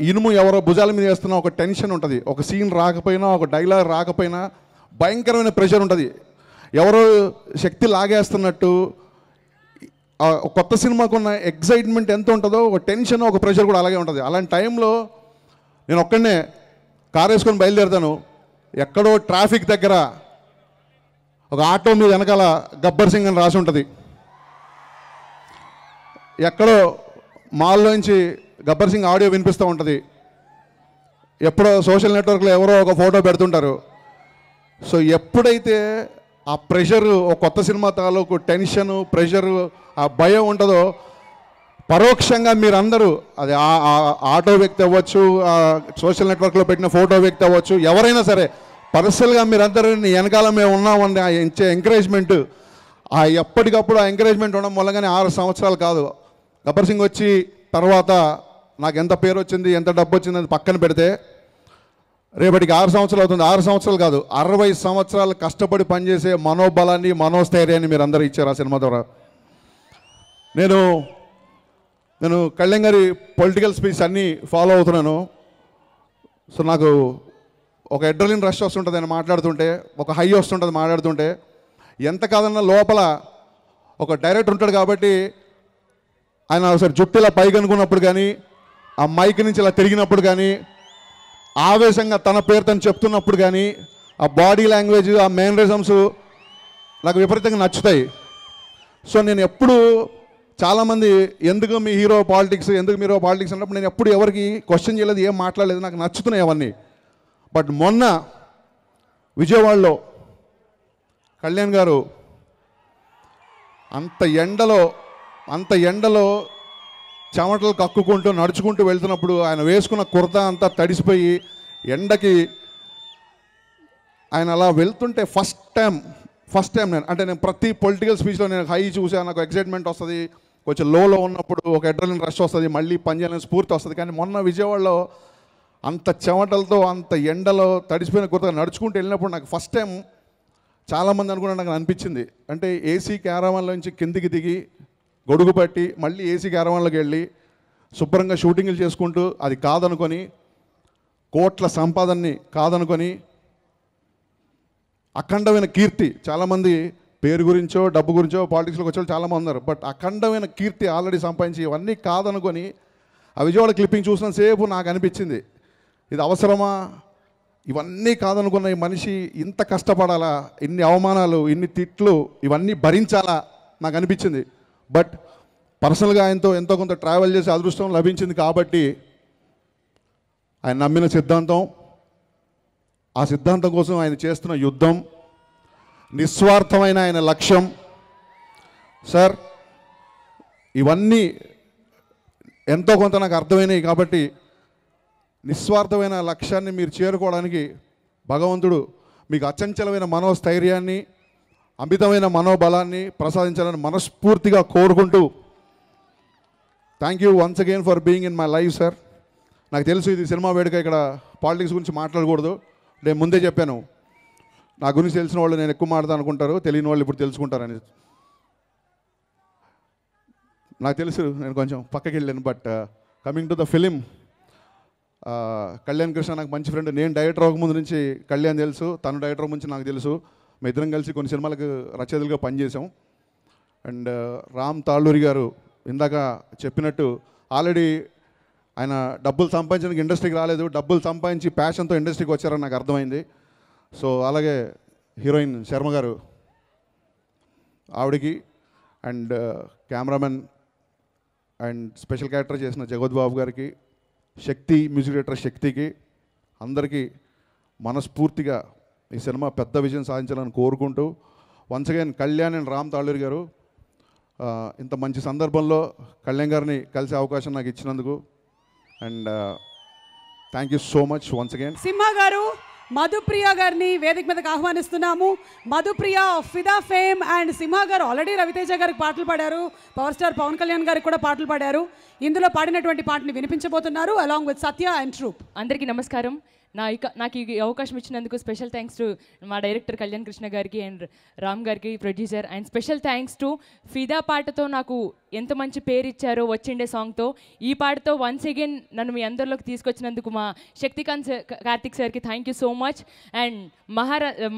ఇనుము ఎవరో భుజాల మీద వేస్తున్నా ఒక టెన్షన్ ఉంటుంది. ఒక సీన్ రాకపోయినా, ఒక డైలాగ్ రాకపోయినా భయంకరమైన ప్రెషర్ ఉంటుంది. ఎవరో శక్తి లాగేస్తున్నట్టు కొత్త సినిమాకు ఉన్న ఎగ్జైట్మెంట్ ఎంత ఉంటుందో ఒక టెన్షన్, ఒక ప్రెషర్ కూడా అలాగే ఉంటుంది. అలాంటి టైంలో నేను ఒక్కడనే కారు వేసుకొని బయలుదేరుతాను. ఎక్కడో ట్రాఫిక్ దగ్గర ఒక ఆటో మీద వెనకాల గబ్బర్ సింగ్ అని రాసి ఉంటుంది. ఎక్కడో మాల్లోంచి గబ్బర్ సింగ్ ఆడియో వినిపిస్తూ ఉంటుంది. ఎప్పుడో సోషల్ నెట్వర్క్లో ఎవరో ఒక ఫోటో పెడుతుంటారు. సో ఎప్పుడైతే ఆ ప్రెషరు, ఒక కొత్త సినిమా తాలూకు టెన్షను, ప్రెషరు, ఆ భయం ఉంటుందో పరోక్షంగా మీరందరూ, అది ఆటో వ్యక్తి అవ్వచ్చు, సోషల్ నెట్వర్క్లో పెట్టిన ఫోటో వ్యక్తి అవ్వచ్చు, ఎవరైనా సరే పర్సనల్గా మీరందరూ వెనకాల మేము ఉన్నామని ఆ ఇచ్చే ఎంకరేజ్మెంట్, ఆ ఎప్పటికప్పుడు ఆ ఎంకరేజ్మెంట్ ఉండడం వల్లగానే 6 సంవత్సరాలు కాదు, గబ్బర్ సింగ్ వచ్చి తర్వాత నాకు ఎంత పేరు వచ్చింది, ఎంత డబ్బు వచ్చింది అది పక్కన పెడితే రేపటికి 6 సంవత్సరాలు అవుతుంది. 6 సంవత్సరాలు కాదు, 60 సంవత్సరాలు కష్టపడి పనిచేసే మనోబలాన్ని, మనోస్థైర్యాన్ని మీరు అందరూ ఇచ్చారు ఆ సినిమా ద్వారా. నేను కళ్యాణ్ గారి పొలిటికల్ స్పీచ్ అన్నీ ఫాలో అవుతున్నాను. సో నాకు ఒక అడ్రినలిన్ రష్ వస్తుంటుంది ఆయన మాట్లాడుతుంటే, ఒక హై వస్తుంటుంది మాట్లాడుతుంటే. ఎంత కాదన్నా లోపల ఒక డైరెక్టర్ ఉంటాడు కాబట్టి ఆయన ఒకసారి జుట్టు ఇలా పైకి అనుకున్నప్పుడు కానీ, ఆ మైక్ నుంచి ఇలా తిరిగినప్పుడు కానీ, ఆవేశంగా తన పేరు తను చెప్తున్నప్పుడు కానీ, ఆ బాడీ లాంగ్వేజ్, ఆ మేనరిజమ్స్ నాకు విపరీతంగా నచ్చుతాయి. సో నేను ఎప్పుడు చాలామంది ఎందుకు మీ హీరో పాలిటిక్స్, ఎందుకు మీరు పాలిటిక్స్ అన్నప్పుడు నేను ఎప్పుడు ఎవరికి క్వశ్చన్ చేయలేదు, ఏం మాట్లాడలేదు, నాకు నచ్చుతున్నాయి అవన్నీ. బట్ మొన్న విజయవాడలో కళ్యాణ్ గారు అంత ఎండలో చెమటలు కక్కుకుంటూ నడుచుకుంటూ వెళ్తున్నప్పుడు ఆయన వేసుకున్న కుర్తా అంతా తడిసిపోయి ఎండకి ఆయన అలా వెళ్తుంటే ఫస్ట్ టైం నేను ప్రతి పొలిటికల్ స్పీచ్లో నేను హై చూసాను, నాకు ఎక్సైట్మెంట్ వస్తుంది, కొంచెం లోలో ఉన్నప్పుడు ఒక అడ్రినలిన్ రష్ వస్తుంది, మళ్ళీ పని చేయాలని స్ఫూర్తి వస్తుంది. కానీ మొన్న విజయవాడలో అంత చెమటలతో అంత ఎండలో తడిసిపోయిన కుర్తా నడుచుకుంటూ వెళ్ళినప్పుడు నాకు ఫస్ట్ టైం చాలామంది అనుకున్నా నాకు అనిపించింది. అంటే ఏసీ క్యారవాన్లోంచి కిందికి దిగి గొడుగు పట్టి మళ్ళీ ఏసీ క్యారవాన్లోకి వెళ్ళి శుభ్రంగా షూటింగ్లు చేసుకుంటూ, అది కాదనుకొని, కోట్ల సంపాదనని కాదనుకొని, అఖండమైన కీర్తి, చాలామంది పేరు గురించో డబ్బు గురించో పాలిటిక్స్లోకి వచ్చే చాలామంది ఉన్నారు. బట్ అఖండమైన కీర్తి ఆల్రెడీ సంపాదించి ఇవన్నీ కాదనుకొని ఆ విజయవాడ క్లిప్పింగ్ చూసినంతసేపు నాకు అనిపించింది, ఇది అవసరమా? ఇవన్నీ కాదనుకున్న ఈ మనిషి ఇంత కష్టపడాలా, ఇన్ని అవమానాలు, ఇన్ని తిట్లు, ఇవన్నీ భరించాలా నాకు అనిపించింది. బట్ పర్సనల్గా ఆయనతో ఎంతో కొంత ట్రావెల్ చేసే అదృష్టం లభించింది కాబట్టి ఆయన నమ్మిన సిద్ధాంతం, ఆ సిద్ధాంతం కోసం ఆయన చేస్తున్న యుద్ధం, నిస్వార్థమైన ఆయన లక్ష్యం. సార్ ఇవన్నీ ఎంతో కొంత నాకు అర్థమైనాయి కాబట్టి నిస్వార్థమైన లక్ష్యాన్ని మీరు చేరుకోవడానికి భగవంతుడు మీకు అచంచలమైన మనోస్థైర్యాన్ని, అమితమైన మనోబలాన్ని ప్రసాదించాలని మనస్ఫూర్తిగా కోరుకుంటూ thank you once again for being in my life sir. నాకు తెలుసు ఇది సినిమా వేడుక, ఇక్కడ పాలిటిక్స్ గురించి మాట్లాడకూడదు. నేను ముందే చెప్పాను, నా గురించి తెలిసిన వాళ్ళు నేను ఎక్కువ మాట్లాడతాను అనుకుంటారు, తెలియని వాళ్ళు ఇప్పుడు తెలుసుకుంటారని. నాకు తెలుసు, నేను కొంచెం పక్కకి వెళ్ళాను. But coming to the film, Kalyan Krishna నాకు మంచి ఫ్రెండ్. నేను డైరెక్టర్ అవ్వకముందు నుంచి కళ్యాణ్ తెలుసు, తను డైరెక్టర్ నుంచి నాకు తెలుసు. మేము ఇద్దరం కలిసి కొన్ని సినిమాలకు రచయితలుగా పనిచేసాం. అండ్ రామ్ తాళ్ళూరి గారు ఇందాక చెప్పినట్టు ఆల్రెడీ ఆయన డబ్బులు సంపాదించడానికి ఇండస్ట్రీకి రాలేదు, డబ్బులు సంపాదించి ప్యాషన్తో ఇండస్ట్రీకి వచ్చారని నాకు అర్థమైంది. సో అలాగే హీరోయిన్ శర్మ గారు, ఆవిడకి, and cameraman and special character చేసిన జగత్ బాబు గారికి, శక్తి మ్యూజిక్ డైరెక్టర్ శక్తికి, అందరికీ మనస్ఫూర్తిగా ఈ సినిమా పెద్ద విజయం సాధించాలని కోరుకుంటూ once again Kalyan and Ram Talluri గారు ఇంత మంచి సందర్భంలో కళ్యాణ్ గారిని కలిసే అవకాశం నాకు ఇచ్చినందుకు and thank you so much once again. Simha garu, Madhupriya గారిని వేదిక మీదకి ఆహ్వానిస్తున్నాము. మధుప్రియ ఫిదా ఫేమ్ అండ్ సింహ గారు ఆల్రెడీ రవితేజ గారికి పాటలు పాడారు, పవర్ స్టార్ పవన్ కళ్యాణ్ గారికి కూడా పాటలు పాడారు. ఇందులో పాడినటువంటి పాటని వినిపించబోతున్నారు along with Satya and troupe. అందరికీ నమస్కారం. నాకు ఈ అవకాశం ఇచ్చినందుకు స్పెషల్ థ్యాంక్స్ టు మా డైరెక్టర్ కళ్యాణ్ కృష్ణ గారికి అండ్ రామ్ గారికి producer, and special thanks to Fidaa పాటతో నాకు ఎంత మంచి పేరు ఇచ్చారో వచ్చిండే సాంగ్తో. ఈ పాటతో వన్స్ అగైన్ నన్ను మీ అందరిలోకి తీసుకొచ్చినందుకు మా శక్తికాంత్ కార్తిక్ సార్కి thank you so much. And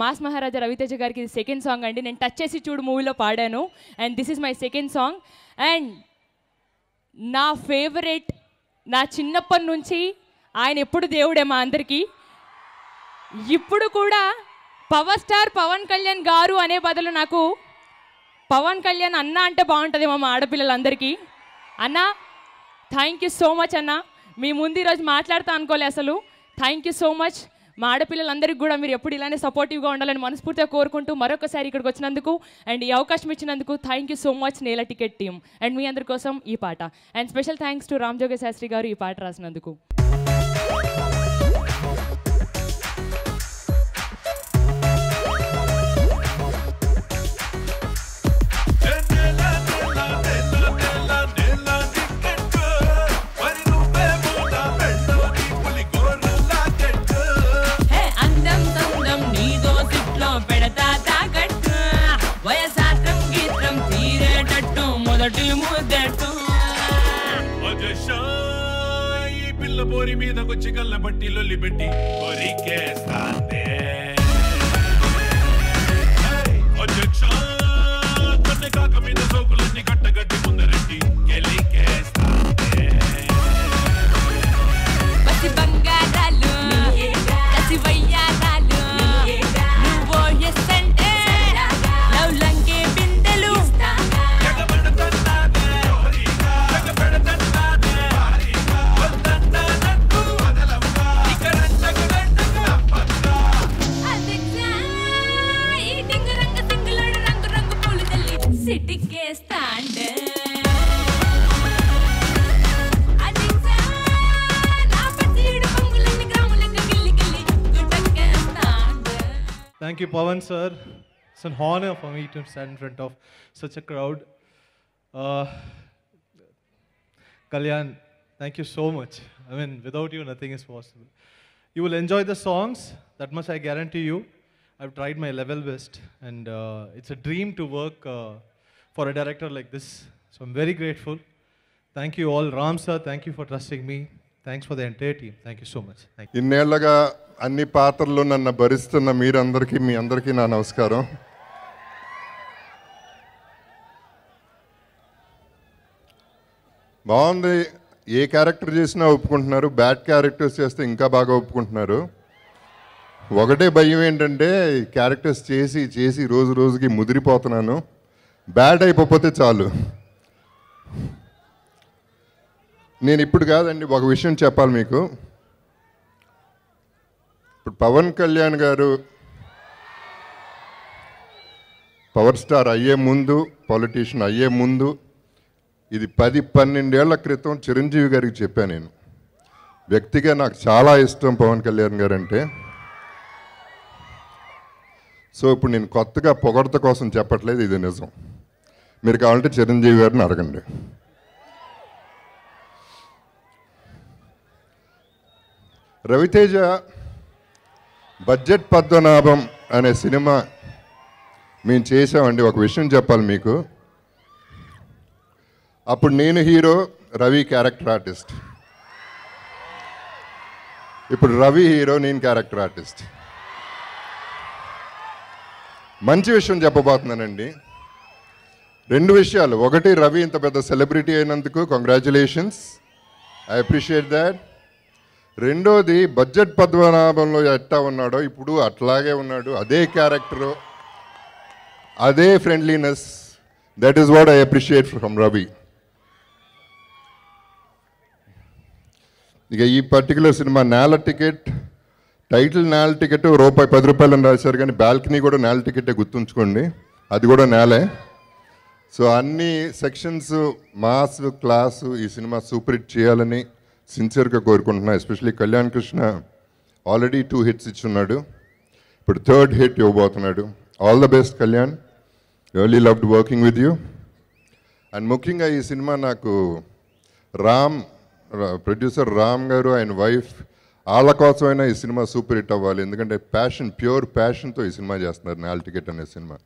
mass Maharaja Ravi Teja గారికి ఇది సెకండ్ సాంగ్ అండి. నేను టచ్ చేసి చూడు మూవీలో పాడాను and this is my second song. And నా ఫేవరెట్, నా చిన్నప్పటి నుంచి ఆయన ఎప్పుడు దేవుడే మా అందరికీ. ఇప్పుడు కూడా పవర్ స్టార్ పవన్ కళ్యాణ్ గారు అనే బదులు నాకు పవన్ కళ్యాణ్ అన్న అంటే బాగుంటుంది మా ఆడపిల్లలందరికీ. అన్న థ్యాంక్ యూ సో మచ్ అన్న, మీ ముందు ఈరోజు మాట్లాడతా అనుకోలే అసలు. Thank you so much. మా ఆడపిల్లలందరికీ కూడా మీరు ఎప్పుడు ఇలానే సపోర్టివ్గా ఉండాలని మనస్ఫూర్తిగా కోరుకుంటూ మరొకసారి ఇక్కడికి వచ్చినందుకు అండ్ ఈ అవకాశం ఇచ్చినందుకు thank you so much Nela ticket team and మీ అందరి కోసం ఈ పాట. And special thanks to Ram Joge Sastry garu ఈ పాట రాసినందుకు. పిల్ల బోరి మీదకొచ్చి కళ్ళ బట్టి లొల్లి పెట్టి కొరికేస్తాందే కన్నె కాక మీద సోకులన్నీ కట్టగట్టి ముందరెట్టి గెలికేస్తాందే. పసి బంగారాలు కసి వయ్యారాలు నువ్వో ఎస్సంటే లవ్ లంకే బిందెలు సిటికేస్తాండే. Thank you, Pawan sir. It's an honor for me to stand in front of such a crowd. Kalyan, thank you so much. I mean, without you, nothing is possible. You will enjoy the songs, that much I guarantee you. I've tried my level best, and it's a dream to work for a director like this. So I'm very grateful. Thank you all. Ram sir, thank you for trusting me. Thanks for the entire team. Thank you so much. Thank you. ఇన్నేళ్లుగా అన్ని పాత్రల్లో నన్ను భరిస్తున్న మీరందరికీ మీ అందరికీ నా నమస్కారం. బాగుంది, ఏ character చేసినా ఒప్పుకుంటున్నారు, బ్యాడ్ క్యారెక్టర్స్ చేస్తే ఇంకా బాగా ఒప్పుకుంటున్నారు. ఒకటే భయం ఏంటంటే క్యారెక్టర్స్ చేసి చేసి రోజు రోజుకి ముదిరిపోతున్నాను, బ్యాడ్ అయిపోతే చాలు. నేను ఇప్పుడు కాదండి, ఒక విషయం చెప్పాలి మీకు. ఇప్పుడు పవన్ కళ్యాణ్ గారు పవర్ స్టార్ అయ్యే ముందు, పొలిటీషియన్ అయ్యే ముందు, ఇది 10-12 ఏళ్ల క్రితం చిరంజీవి గారికి చెప్పాను నేను. వ్యక్తిగా నాకు చాలా ఇష్టం పవన్ కళ్యాణ్ గారు అంటే. సో ఇప్పుడు నేను కొత్తగా పొగడత కోసం చెప్పట్లేదు, ఇది నిజం. మీరు కావాలంటే చిరంజీవి గారిని అడగండి. రవితేజ బడ్జెట్ పద్మనాభం అనే సినిమా మేము చేసామండి. ఒక విషయం చెప్పాలి మీకు. అప్పుడు నేను హీరో, రవి క్యారెక్టర్ ఆర్టిస్ట్. ఇప్పుడు రవి హీరో, నేను క్యారెక్టర్ ఆర్టిస్ట్. మంచి విషయం చెప్పబోతున్నానండి. 2 విషయాలు. ఒకటి, రవి ఇంత పెద్ద సెలబ్రిటీ అయినందుకు కంగ్రాచులేషన్స్, ఐ అప్రిషియేట్ దాట్. రెండోది, బడ్జెట్ పద్మనాభంలో ఎట్టా ఉన్నాడో ఇప్పుడు అట్లాగే ఉన్నాడు, అదే క్యారెక్టరు, అదే friendliness. That is what I appreciate from Ravi. ఇక ఈ పర్టికులర్ సినిమా నేల టికెట్, టైటిల్ నేల టికెట్ రూపాయి 10 రూపాయలు అని రాశారు, కానీ బాల్కనీ కూడా నేల టికెటే, గుర్తుంచుకోండి, అది కూడా నేలే. సో అన్ని సెక్షన్స్ మాస్ క్లాసు ఈ సినిమా సూపర్ హిట్ చేయాలని సిన్సియర్గా కోరుకుంటున్నా. Especially Kalyan Krishna already 2 hits ఇచ్చున్నాడు, ఇప్పుడు 3rd హిట్ ఇవ్వబోతున్నాడు. All the best Kalyan, really loved working with you. And ముఖ్యంగా ఈ సినిమా నాకు ప్రొడ్యూసర్ రామ్ గారు, ఆయన వైఫ్, వాళ్ళ కోసమైనా ఈ సినిమా సూపర్ హిట్ అవ్వాలి. ఎందుకంటే ప్యాషన్, ప్యూర్ ప్యాషన్తో ఈ సినిమా చేస్తున్నారు, నేల టికెట్ అనే సినిమా.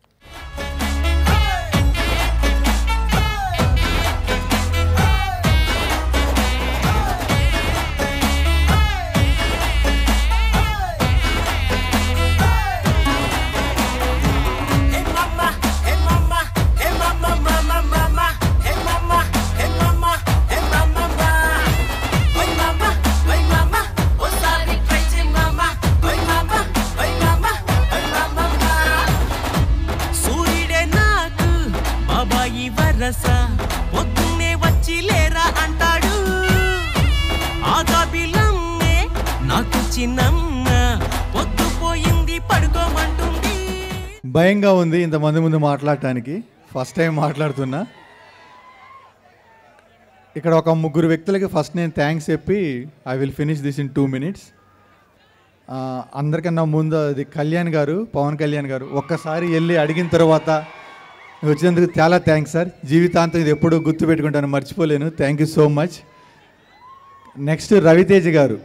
భయంగా ఉంది ఇంతమంది ముందు మాట్లాడటానికి, ఫస్ట్ టైం మాట్లాడుతున్నా. ఇక్కడ ఒక 3 వ్యక్తులకి ఫస్ట్ నేను థ్యాంక్స్ చెప్పి I will finish this in 2 minutes. అందరికన్నా ముందు అది కళ్యాణ్ గారు, పవన్ కళ్యాణ్ గారు, ఒక్కసారి వెళ్ళి అడిగిన తర్వాత వచ్చినందుకు చాలా థ్యాంక్స్ సార్. జీవితాంతం ఇది ఎప్పుడూ గుర్తుపెట్టుకుంటాను, మర్చిపోలేను. Thank you so much. Next Raviteja garu,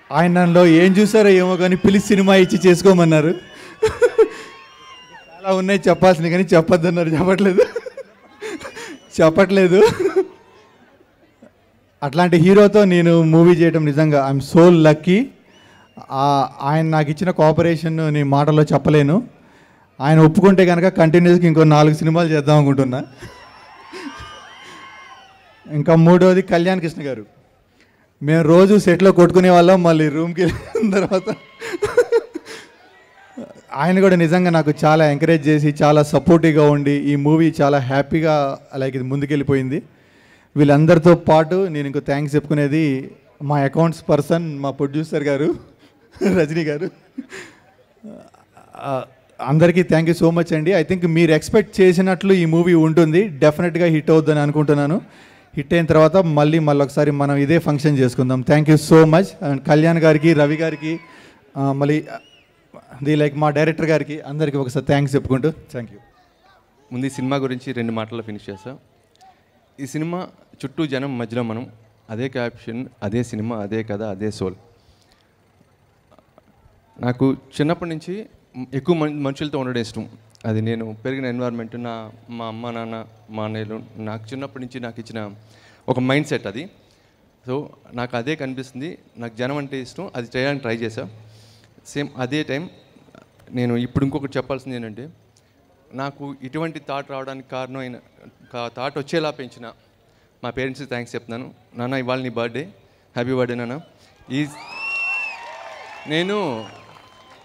ఆయన నన్ను ఏం చూసారో ఏమో కానీ పిలిచి సినిమా ఇచ్చి చేసుకోమన్నారు. చాలా ఉన్నాయి చెప్పాల్సింది కానీ చెప్పొద్దన్నారు, చెప్పట్లేదు. అట్లాంటి హీరోతో నేను మూవీ చేయడం నిజంగా ఐఎమ్ సో లక్కీ. ఆయన నాకు ఇచ్చిన కోఆపరేషన్ నేను మాటల్లో చెప్పలేను. ఆయన ఒప్పుకుంటే కనుక కంటిన్యూస్గా ఇంకో 4 సినిమాలు చేద్దాం అనుకుంటున్నా. ఇంకా 3వది కళ్యాణ్ కృష్ణ గారు. మేము రోజు సెట్లో కొట్టుకునే వాళ్ళం, మళ్ళీ రూమ్కి వెళ్ళిన తర్వాత ఆయన కూడా నిజంగా నాకు చాలా ఎంకరేజ్ చేసి చాలా సపోర్టివ్గా ఉండి ఈ మూవీ చాలా హ్యాపీగా లైక్ ఇది ముందుకెళ్ళిపోయింది. వీళ్ళందరితో పాటు నేను ఇంకో థ్యాంక్స్ చెప్పుకునేది మా అకౌంట్స్ పర్సన్, మా ప్రొడ్యూసర్ గారు రజనీ గారు. అందరికీ థ్యాంక్ యూ సో మచ్ అండి. ఐ థింక్ మీరు ఎక్స్పెక్ట్ చేసినట్లు ఈ మూవీ ఉంటుంది, డెఫినెట్గా హిట్ అవుతుందని అనుకుంటున్నాను. హిట్ అయిన తర్వాత మళ్ళీ ఒకసారి మనం ఇదే ఫంక్షన్ చేసుకుందాం. Thank you so much. And Kalyan గారికి, రవి గారికి, మళ్ళీ లైక్ మా డైరెక్టర్ గారికి, అందరికీ ఒకసారి థ్యాంక్స్ చెప్పుకుంటూ థ్యాంక్ యూ. ముందు ఈ సినిమా గురించి 2 మాటల్లో ఫినిష్ చేస్తాం. ఈ సినిమా చుట్టూ జనం మధ్యలో మనం, అదే క్యాప్షన్, అదే సినిమా, అదే కథ, అదే సోల్. నాకు చిన్నప్పటి నుంచి ఎక్కువ మనుషులతో ఉండడం ఇష్టం. అది నేను పెరిగిన ఎన్వైర్న్మెంట్, మా అమ్మ నాన్న, మా అన్నయ్యలు నాకు చిన్నప్పటి నుంచి నాకు ఇచ్చిన ఒక మైండ్ సెట్ అది. సో నాకు అదే కనిపిస్తుంది, నాకు జనం అంటే ఇష్టం, అది చేయడానికి ట్రై చేశా. సేమ్ అదే టైం నేను ఇప్పుడు ఇంకొకటి చెప్పాల్సింది ఏంటంటే, నాకు ఇటువంటి థాట్ రావడానికి కారణం అయిన థాట్ వచ్చేలా పెంచిన మా పేరెంట్స్కి థ్యాంక్స్ చెప్తున్నాను. నాన్న ఇవాళ నీ బర్త్డే, హ్యాపీ బర్త్డే నాన్న. నేను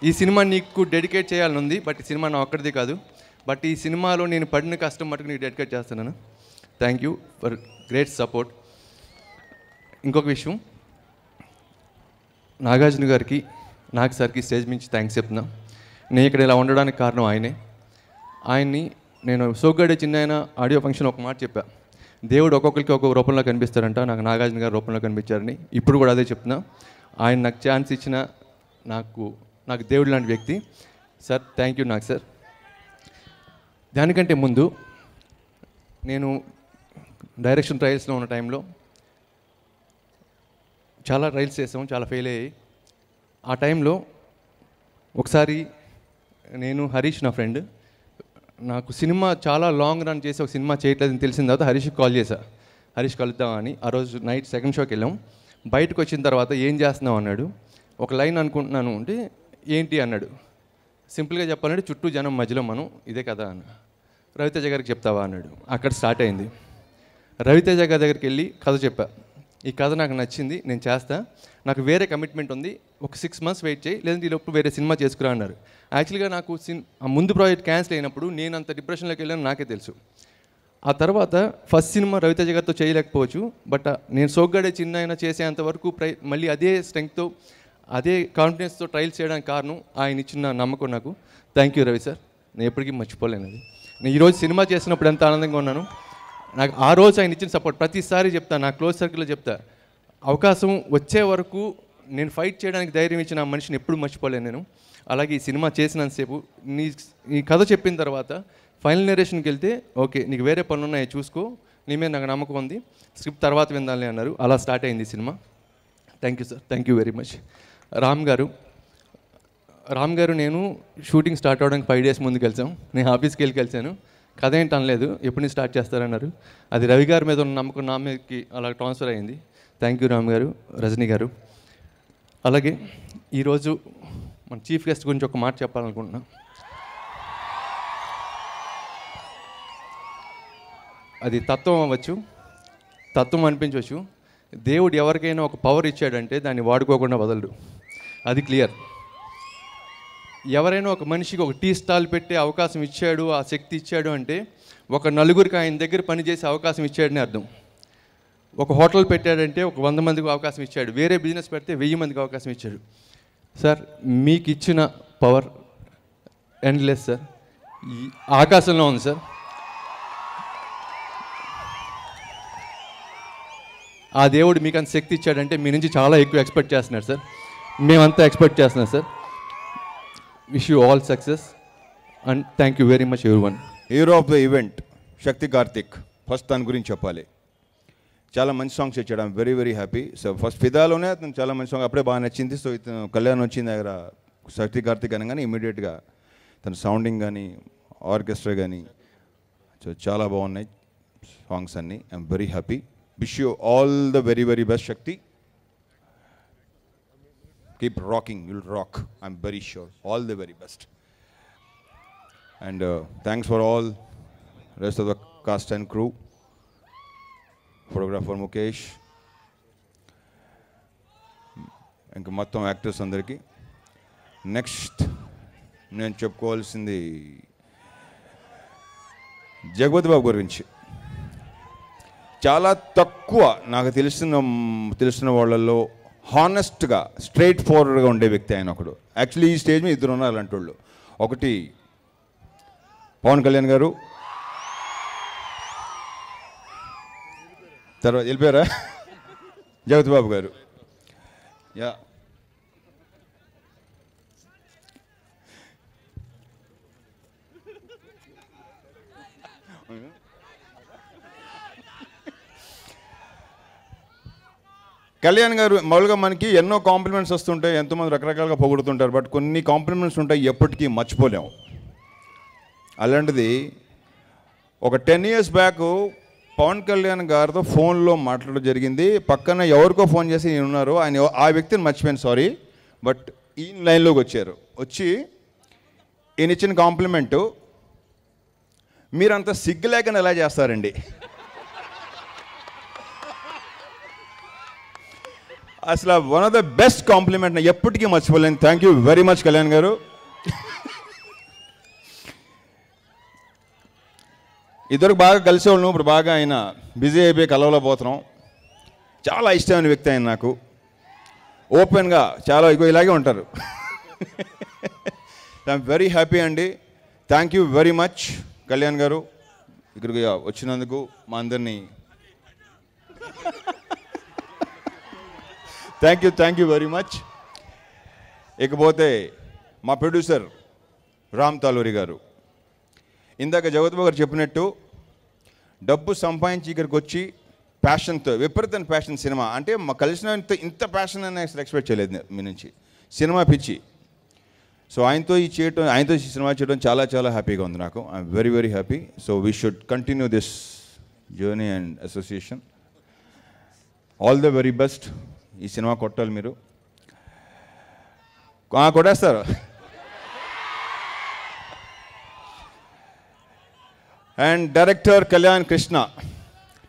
ఈ సినిమా నీకు డెడికేట్ చేయాలని ఉంది, బట్ ఈ సినిమా నా ఒక్కడిది కాదు. బట్ ఈ సినిమాలో నేను పడిన కష్టం మటుకు నీకు డెడికేట్ చేస్తున్నాను. Thank you for great support. ఇంకొక విషయం, నాగార్జున గారికి, నాకు సార్కి స్టేజ్ మించి థ్యాంక్స్ చెప్తున్నా. నేను ఇక్కడ ఇలా ఉండడానికి కారణం ఆయనే. ఆయన్ని నేను సోగ్గాడే చిన్న ఆడియో ఫంక్షన్ ఒక మాట చెప్పా, దేవుడు ఒక్కొక్కరికి ఒక్కొక్క రూపంలో కనిపిస్తారంట. నాకు నాగార్జున గారి రూపంలో కనిపించారని ఇప్పుడు కూడా అదే చెప్తున్నా. ఆయన నాకు ఛాన్స్ ఇచ్చిన నాకు దేవుడు లాంటి వ్యక్తి. సార్ థ్యాంక్ యూ నాకు సార్. దానికంటే ముందు నేను డైరెక్షన్ ట్రయల్స్లో ఉన్న టైంలో చాలా ట్రయల్స్ చేసాం, చాలా ఫెయిల్ అయ్యాయి. ఆ టైంలో ఒకసారి నేను హరీష్ నా ఫ్రెండ్ నాకు సినిమా చాలా లాంగ్ రన్ చేసి ఒక సినిమా చేయట్లేదని తెలిసిన తర్వాత హరీష్కి కాల్ చేశా, హరీష్ కలుద్దామని. ఆ రోజు నైట్ సెకండ్ షోకి వెళ్ళాం. బయటకు వచ్చిన తర్వాత ఏం చేస్తున్నావు అన్నాడు. ఒక లైన్ అనుకుంటున్నాను అంటే ఏంటి అన్నాడు. సింపుల్గా చెప్పాలంటే చుట్టూ జనం మధ్యలో మనం ఇదే కదా అన్న. రవితేజ గారికి చెప్తావా అన్నాడు. అక్కడ స్టార్ట్ అయింది. రవితేజ గారి దగ్గరికి వెళ్ళి కథ చెప్పా, ఈ కథ నాకు నచ్చింది, నేను చేస్తా, నాకు వేరే కమిట్మెంట్ ఉంది, ఒక 6 months వెయిట్ చేయి, లేదంటే ఈ లోపు వేరే సినిమా చేసుకురా అన్నారు. యాక్చువల్గా నాకు ముందు ప్రాజెక్ట్ క్యాన్సిల్ అయినప్పుడు నేను అంత డిప్రెషన్లోకి వెళ్ళాను నాకే తెలుసు. ఆ తర్వాత ఫస్ట్ సినిమా రవితేజ గారితో చేయలేకపోవచ్చు, బట్ నేను సోగ్గాడే చిన్న అయినా చేసేంత వరకు మళ్ళీ అదే స్ట్రెంగ్త్తో అదే కాన్ఫిడెన్స్తో ట్రయల్స్ చేయడానికి కారణం ఆయన ఇచ్చిన నమ్మకం నాకు. థ్యాంక్ యూ రవి సార్, నేను ఎప్పటికీ మర్చిపోలేను అది. నేను ఈరోజు సినిమా చేసినప్పుడు ఎంత ఆనందంగా ఉన్నాను. నాకు ఆ రోజు ఆయన ఇచ్చిన సపోర్ట్ ప్రతిసారి చెప్తా, నా క్లోజ్ సర్కిల్లో చెప్తా, అవకాశం వచ్చే వరకు నేను ఫైట్ చేయడానికి ధైర్యం ఇచ్చిన ఆ మనిషిని ఎప్పుడు మర్చిపోలేను నేను. అలాగే ఈ సినిమా చేసినంతసేపు ఈ కథ చెప్పిన తర్వాత ఫైనల్ నరేషన్కి వెళ్తే ఓకే నీకు వేరే పనులు ఉన్నాయి చూసుకో, నీ మీద నాకు నమ్మకం ఉంది, స్క్రిప్ట్ తర్వాత విందాలి అన్నారు. అలా స్టార్ట్ అయింది ఈ cinema. Thank you sir, thank you very much. Ram గారు నేను షూటింగ్ స్టార్ట్ అవ్వడానికి 5 days ముందు కలిసాం. నేను ఆఫీస్కి వెళ్ళి కలిసాను. కథ ఏంటి అనలేదు, ఎప్పుడు నుంచి స్టార్ట్ చేస్తారన్నారు. అది రవి గారి మీద ఉన్న నమ్మకం నా మీదకి అలా ట్రాన్స్ఫర్ అయింది. థ్యాంక్ యూ రామ్ గారు, రజనీ గారు. అలాగే ఈరోజు మన చీఫ్ గెస్ట్ గురించి ఒక మాట చెప్పాలనుకుంటున్నా. అది తత్వం అవ్వచ్చు, తత్వం అనిపించవచ్చు. దేవుడు ఎవరికైనా ఒక పవర్ ఇచ్చాడంటే దాన్ని వాడుకోకుండా వదలడు, అది క్లియర్. ఎవరైనా ఒక మనిషికి ఒక టీ స్టాల్ పెట్టే అవకాశం ఇచ్చాడు, ఆ శక్తి ఇచ్చాడు అంటే ఒక నలుగురికి ఆయన దగ్గర పనిచేసే అవకాశం ఇచ్చాడని అర్థం. ఒక హోటల్ పెట్టాడంటే ఒక 100 మందికి అవకాశం ఇచ్చాడు, వేరే బిజినెస్ పెడితే 1000 మందికి అవకాశం ఇచ్చాడు. సార్ మీకు ఇచ్చిన పవర్ ఎండ్లెస్ సార్, ఈ ఆకాశంలో ఉంది సార్. ఆ దేవుడు మీకు అంత శక్తి ఇచ్చాడంటే మీ నుంచి చాలా ఎక్కువ ఎక్స్పెక్ట్ చేస్తున్నారు సార్, మేమంతా ఎక్స్పెక్ట్ చేస్తున్నాం sir. Wish you all success and thank you very much everyone. Hero of the event Shakti Karthik. First దాని గురించి చెప్పాలి, చాలా మంచి సాంగ్స్ ఇచ్చాడు. I'm very very happy. So first ఫిదాలోనే అతను చాలా మంచి సాంగ్ అప్పుడే బాగా నచ్చింది. సో ఇతను కళ్యాణ్ వచ్చిన దగ్గర శక్తి కార్తిక్ అనగానే ఇమీడియట్గా తన సౌండింగ్ కానీ ఆర్కెస్ట్రా కానీ సో చాలా బాగున్నాయి సాంగ్స్ అన్నీ. I'm very happy. Wish you all the very very best Shakti. Keep rocking, you'll rock, I'm very sure. All the very best. And thanks for all rest of the cast and crew. Photographer Mukesh. ఇంకా మొత్తం actors అందరికీ. Next నేను చెప్పుకోవాల్సింది జగపతి బాబు గురించి. చాలా తక్కువ నాకు తెలిసిన వాళ్ళల్లో హానెస్ట్గా స్ట్రైట్ ఫార్వర్డ్గా ఉండే వ్యక్తి ఆయన ఒకడు. యాక్చువల్లీ ఈ స్టేజ్ మీద 2 ఉన్నారు అలాంటి వాళ్ళు. ఒకటి పవన్ కళ్యాణ్ గారు, తర్వాత వెళ్ళిపోయారా జగత్ బాబు గారు. యా కళ్యాణ్ గారు మామూలుగా మనకి ఎన్నో కాంప్లిమెంట్స్ వస్తుంటాయి, ఎంతోమంది రకరకాలుగా పొగుడుతుంటారు, బట్ కొన్ని కాంప్లిమెంట్స్ ఉంటాయి ఎప్పటికీ మర్చిపోలేము. అలాంటిది ఒక 10 years బ్యాక్ పవన్ కళ్యాణ్ గారితో ఫోన్లో మాట్లాడడం జరిగింది. పక్కన ఎవరికో ఫోన్ చేసి నేను ఉన్నారు, ఆయన ఆ వ్యక్తిని మర్చిపోయాను సారీ, బట్ ఈ లైన్లోకి వచ్చారు. వచ్చి ఈయన ఇచ్చిన కాంప్లిమెంటు, మీరంత సిగ్గు లేకుండా ఎలా చేస్తారండి. అసలు one of the best compliment ఎప్పటికీ మర్చిపోలేను. Thank you very much Kalyan గారు. ఇద్దరు బాగా కలిసేవాళ్ళం, ఇప్పుడు బాగా ఆయన బిజీ అయిపోయి కలవలేకపోతున్నాం. చాలా ఇష్టమైన వ్యక్తి ఆయన నాకు, ఓపెన్గా చాలా ఇలాగే ఉంటారు. ఐఎమ్ వెరీ హ్యాపీ అండి. Thank you very much Kalyan గారు ఇక్కడికి వచ్చినందుకు మా అందరినీ. Thank you very much. ఇకపోతే మా ప్రొడ్యూసర్ రామ్ తాలూరి గారు. ఇందాక జగత్బాబు గారు చెప్పినట్టు డబ్బు సంపాదించి ఇక్కడికి వచ్చి ప్యాషన్తో, విపరీతమైన ప్యాషన్ సినిమా అంటే మా కలిసిన ఇంత ప్యాషన్ అని అసలు ఎక్స్పెక్ట్ చేయలేదు మీ నుంచి. సినిమా పిచ్చి. సో ఆయనతో ఈ సినిమా చేయడం చాలా చాలా హ్యాపీగా ఉంది నాకు. I'm very very happy. So we should continue this journey and association. All the very best. ఈ సినిమా కొట్టాలి మీరు. కొట్టేస్తారు. And director Kalyan Krishna.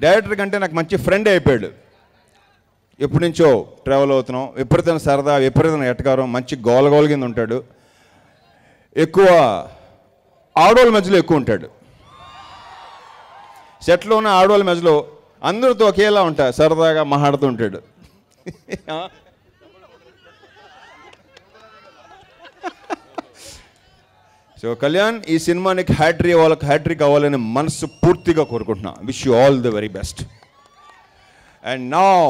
Director కంటే నాకు మంచి ఫ్రెండ్ అయిపోయాడు. ఎప్పటి నుంచో ట్రావెల్ అవుతున్నాం. విపరీతమైన సరదా, విపరీతమైన ఎటకారం, మంచి గోలగోల కింద ఉంటాడు. ఎక్కువ ఆడవాళ్ళ మధ్యలో ఎక్కువ ఉంటాడు. సెట్లో ఉన్న ఆడవాళ్ళ మధ్యలో అందరితో ఒకేలా ఉంటాడు, సరదాగా మాట్లాడుతూ ఉంటాడు. సో కళ్యాణ్, ఈ సినిమానికి హ్యాట్రిక్ అవ్వాలని మనసు పూర్తిగా కోరుకుంటున్నా. Wish you all the very best. And now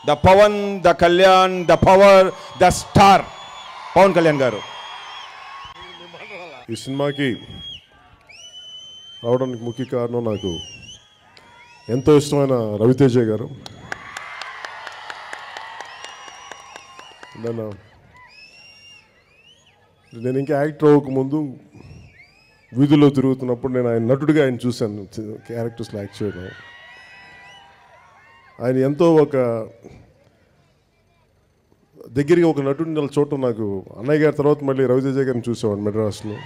the Pawan, the Kalyan, the power, the star Pawan Kalyan garu. ఈ సినిమాకి రావడానికి ముఖ్య కారణం నాకు ఎంతో ఇష్టమైన రవితేజ గారు. నేను ఇంకా యాక్టర్ అవ్వకముందు వీధుల్లో తిరుగుతున్నప్పుడు నేను ఆయన నటుడిగా ఆయన చూశాను, క్యారెక్టర్స్లో యాక్ట్ చేయడం. ఆయన ఎంతో ఒక దగ్గరగా ఒక నటుడిని ఇలా చూడటం నాకు, అన్నయ్య గారి తర్వాత మళ్ళీ రవితేజ గారిని చూసేవాడు మెడ్రాస్లో.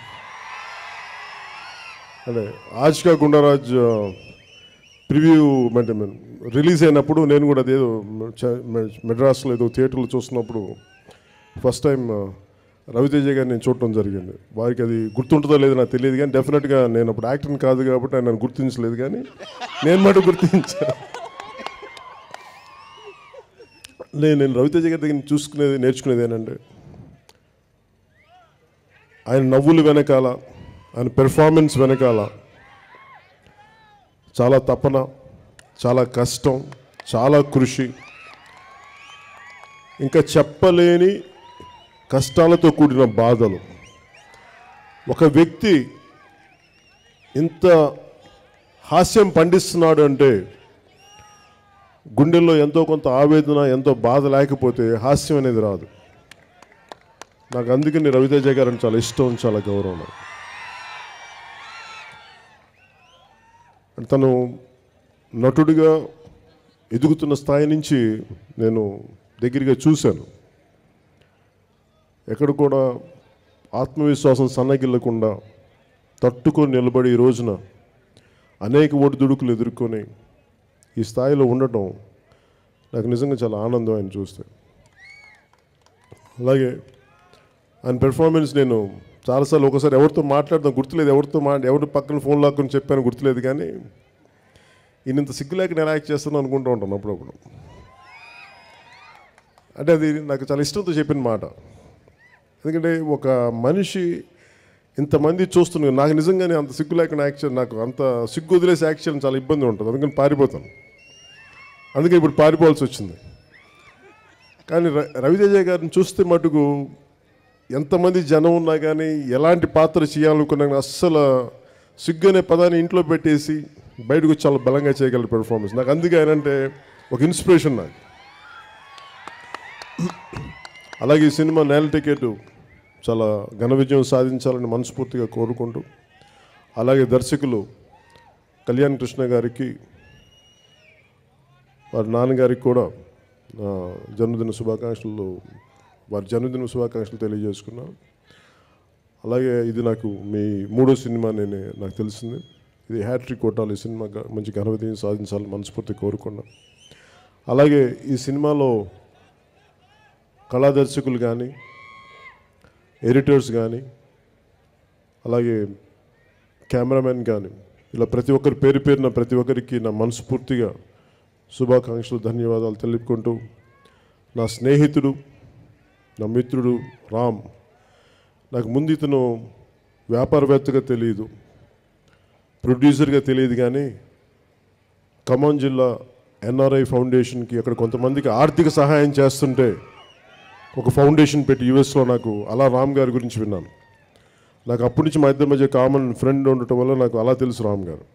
అదే ఆజ్కా గుండారాజ్ ప్రివ్యూ అంటే రిలీజ్ అయినప్పుడు నేను కూడా అదేదో మెడ్రాస్లో ఏదో థియేటర్లో చూస్తున్నప్పుడు ఫస్ట్ టైం రవితేజ గారిని నేను చూడటం జరిగింది. వారికి అది గుర్తుంటుందో లేదో నాకు తెలియదు, కానీ డెఫినెట్గా నేను అప్పుడు యాక్టర్ని కాదు కాబట్టి ఆయన నన్ను గుర్తించలేదు, కానీ నేను మాట గుర్తించాను. నేను రవితేజ గారి దగ్గర నేర్చుకునేది ఏంటంటే ఆయన నవ్వులు వెనకాల, ఆయన పెర్ఫార్మెన్స్ వెనకాల చాలా తపన, చాలా కష్టం, చాలా కృషి, ఇంకా చెప్పలేని కష్టాలతో కూడిన బాధలు. ఒక వ్యక్తి ఇంత హాస్యం పండిస్తున్నాడు అంటే గుండెల్లో ఎంతో కొంత ఆవేదన, ఎంతో బాధ లేకపోతే హాస్యం అనేది రాదు. నాకు అందుకని రవితేజ గారిని చాలా ఇష్టం, చాలా గౌరవం. తను నటుడిగా ఎదుగుతున్న స్థాయి నుంచి నేను దగ్గరగా చూశాను. ఎక్కడ కూడా ఆత్మవిశ్వాసం సన్నగిల్లకుండా తట్టుకొని నిలబడి ఈ రోజున అనేక ఒడిదుడుకులు ఎదుర్కొని ఈ స్థాయిలో ఉండటం నాకు నిజంగా చాలా ఆనందం ఆయన చూస్తే. అలాగే ఆయన పెర్ఫార్మెన్స్ నేను చాలాసార్లు ఒకసారి ఎవరితో మాట్లాడదాం గుర్తులేదు, ఎవరి పక్కన ఫోన్ లాక్కుని చెప్పాను గుర్తులేదు, కానీ ఈయనంత సిగ్గులేక నేను యాక్ట్ చేస్తాను అనుకుంటూ ఉంటాను అప్పుడప్పుడు. అంటే అది నాకు చాలా ఇష్టంతో చెప్పిన మాట. ఎందుకంటే ఒక మనిషి ఇంతమంది చూస్తున్నాను, నాకు నిజంగానే అంత సిగ్గు లేకుండా యాక్షన్, నాకు అంత సిగ్గు వదిలేసి యాక్షన్ చాలా ఇబ్బంది ఉంటుంది, అందుకని పారిపోతాను. అందుకే ఇప్పుడు పారిపోవాల్సి వచ్చింది. కానీ రవితేజ గారిని చూస్తే మటుకు ఎంతమంది జనం ఉన్నా కానీ ఎలాంటి పాత్ర చేయాలనుకున్నా అస్సలు సిగ్గు అనే పదాన్ని ఇంట్లో పెట్టేసి బయటకు వచ్చి చాలా బలంగా చేయగల పెర్ఫార్మెన్స్. నాకు అందుకే ఆయన అంటే ఒక ఇన్స్పిరేషన్ నాకు. అలాగే ఈ సినిమా నేల టికెట్ చాలా ఘన విజయం సాధించాలని మనస్ఫూర్తిగా కోరుకుంటూ, అలాగే దర్శకులు కళ్యాణ్ కృష్ణ గారికి, వారి నాన్నగారికి కూడా జన్మదిన శుభాకాంక్షలు, వారి జన్మదిన శుభాకాంక్షలు తెలియజేసుకున్నాను. అలాగే ఇది నాకు మీ 3వ సినిమా నాకు తెలిసింది. ఇది హ్యాట్రిక్ కొట్టాలి, ఈ సినిమా మంచి ఘన విజయం సాధించాలని మనస్ఫూర్తిగా కోరుకున్నాను. అలాగే ఈ సినిమాలో కళాదర్శకులు కానీ, ఎడిటర్స్ కానీ, అలాగే కెమెరామెన్ కానీ, ఇలా ప్రతి ఒక్కరి పేరు పేరున ప్రతి ఒక్కరికి నా మనస్ఫూర్తిగా శుభాకాంక్షలు, ధన్యవాదాలు తెలుపుకుంటూ, నా స్నేహితుడు, నా మిత్రుడు రామ్, నాకు ముందు ఇతను వ్యాపారవేత్తగా తెలియదు, ప్రొడ్యూసర్గా తెలియదు, కానీ ఖమ్మం జిల్లా ఎన్ఆర్ఐ ఫౌండేషన్కి అక్కడ కొంతమందికి ఆర్థిక సహాయం చేస్తుంటే ఒక ఫౌండేషన్ పెట్టి యూఎస్లో నాకు అలా రామ్ గారి గురించి విన్నాను. నాకు అప్పటి నుంచి మా ఇద్దరి మధ్య కామన్ ఫ్రెండ్ ఉండటం వల్ల నాకు అలా తెలుసు రామ్ గారు.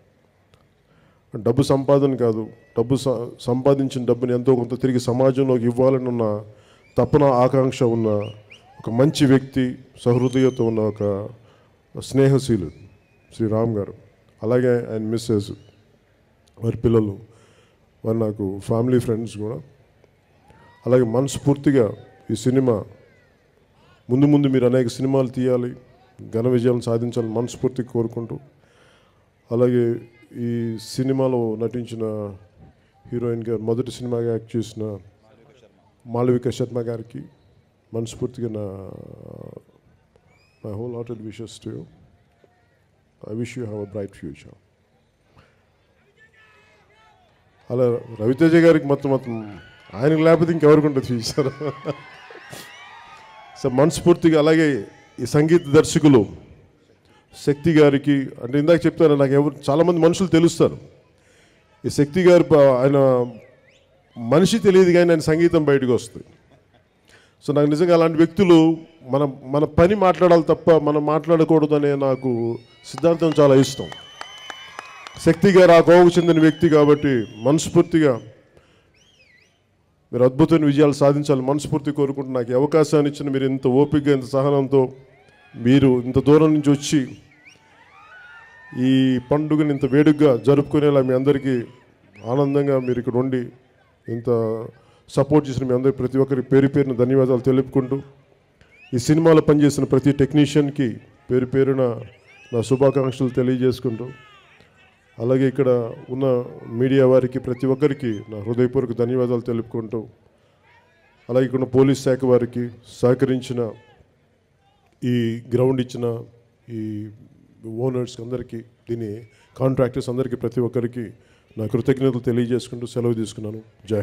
డబ్బు సంపాదన కాదు, సంపాదించిన డబ్బుని ఎంతో కొంత తిరిగి సమాజంలోకి ఇవ్వాలని ఉన్న తపన ఆకాంక్ష ఉన్న ఒక మంచి వ్యక్తి, సహృదయతో ఉన్న ఒక స్నేహశీలుడు శ్రీ రామ్ గారు. అలాగే ఆయన మిస్సెస్, వారి పిల్లలు, వారు నాకు ఫ్యామిలీ ఫ్రెండ్స్ కూడా. అలాగే మనస్ఫూర్తిగా ఈ సినిమా ముందు ముందు మీరు అనేక సినిమాలు తీయాలి, ఘన విజయాలను సాధించాలని మనస్ఫూర్తిగా కోరుకుంటూ, అలాగే ఈ సినిమాలో నటించిన హీరోయిన్ గారు, మొదటి సినిమాగా యాక్ట్ చేసిన మాళవిక శర్మ గారికి మనస్ఫూర్తిగా నా whole hearted wishes to you. I wish you have a bright future. అలా రవితేజ గారికి మొత్తం ఆయనకు లేకపోతే ఇంకెవరికి ఉంటుంది ఫ్యూచర్. సో మనస్ఫూర్తిగా, అలాగే ఈ సంగీత దర్శకులు శక్తి గారికి, అంటే ఇందాక చెప్తాను, నాకు చాలామంది మనుషులు తెలుస్తారు. ఈ శక్తి గారు ఆయన మనిషి తెలియదు కానీ ఆయన సంగీతం బయటకు వస్తుంది. సో నాకు నిజంగా అలాంటి వ్యక్తులు మన పని మాట్లాడాలి తప్ప మనం మాట్లాడకూడదు అనే నాకు సిద్ధాంతం చాలా ఇష్టం. శక్తి గారు ఆ కోవకు చెందిన వ్యక్తి కాబట్టి మనస్ఫూర్తిగా మీరు అద్భుతమైన విజయాలు సాధించాలి మనస్ఫూర్తి కోరుకుంటూ, నాకు ఈ అవకాశాన్ని ఇచ్చిన మీరు ఇంత ఓపికగా, ఇంత సహనంతో, మీరు ఇంత దూరం నుంచి వచ్చి ఈ పండుగని ఇంత వేడుకగా జరుపుకునేలా మీ అందరికీ ఆనందంగా మీరు ఇక్కడ ఉండి ఇంత సపోర్ట్ చేసిన మీ అందరికీ ప్రతి ఒక్కరికి పేరు పేరున ధన్యవాదాలు తెలుపుకుంటూ, ఈ సినిమాలో పనిచేసిన ప్రతి టెక్నీషియన్కి పేరు పేరున నా శుభాకాంక్షలు తెలియజేసుకుంటూ, అలాగే ఇక్కడ ఉన్న మీడియా వారికి ప్రతి ఒక్కరికి నా హృదయపూర్వక ధన్యవాదాలు తెలుపుకుంటూ, అలాగే ఇక్కడ పోలీస్ శాఖ వారికి సహకరించిన, ఈ గ్రౌండ్ ఇచ్చిన ఈ ఓనర్స్ అందరికీ, దీని కాంట్రాక్టర్స్ అందరికీ, ప్రతి ఒక్కరికి నా కృతజ్ఞతలు తెలియజేసుకుంటూ సెలవు తీసుకున్నాను. జై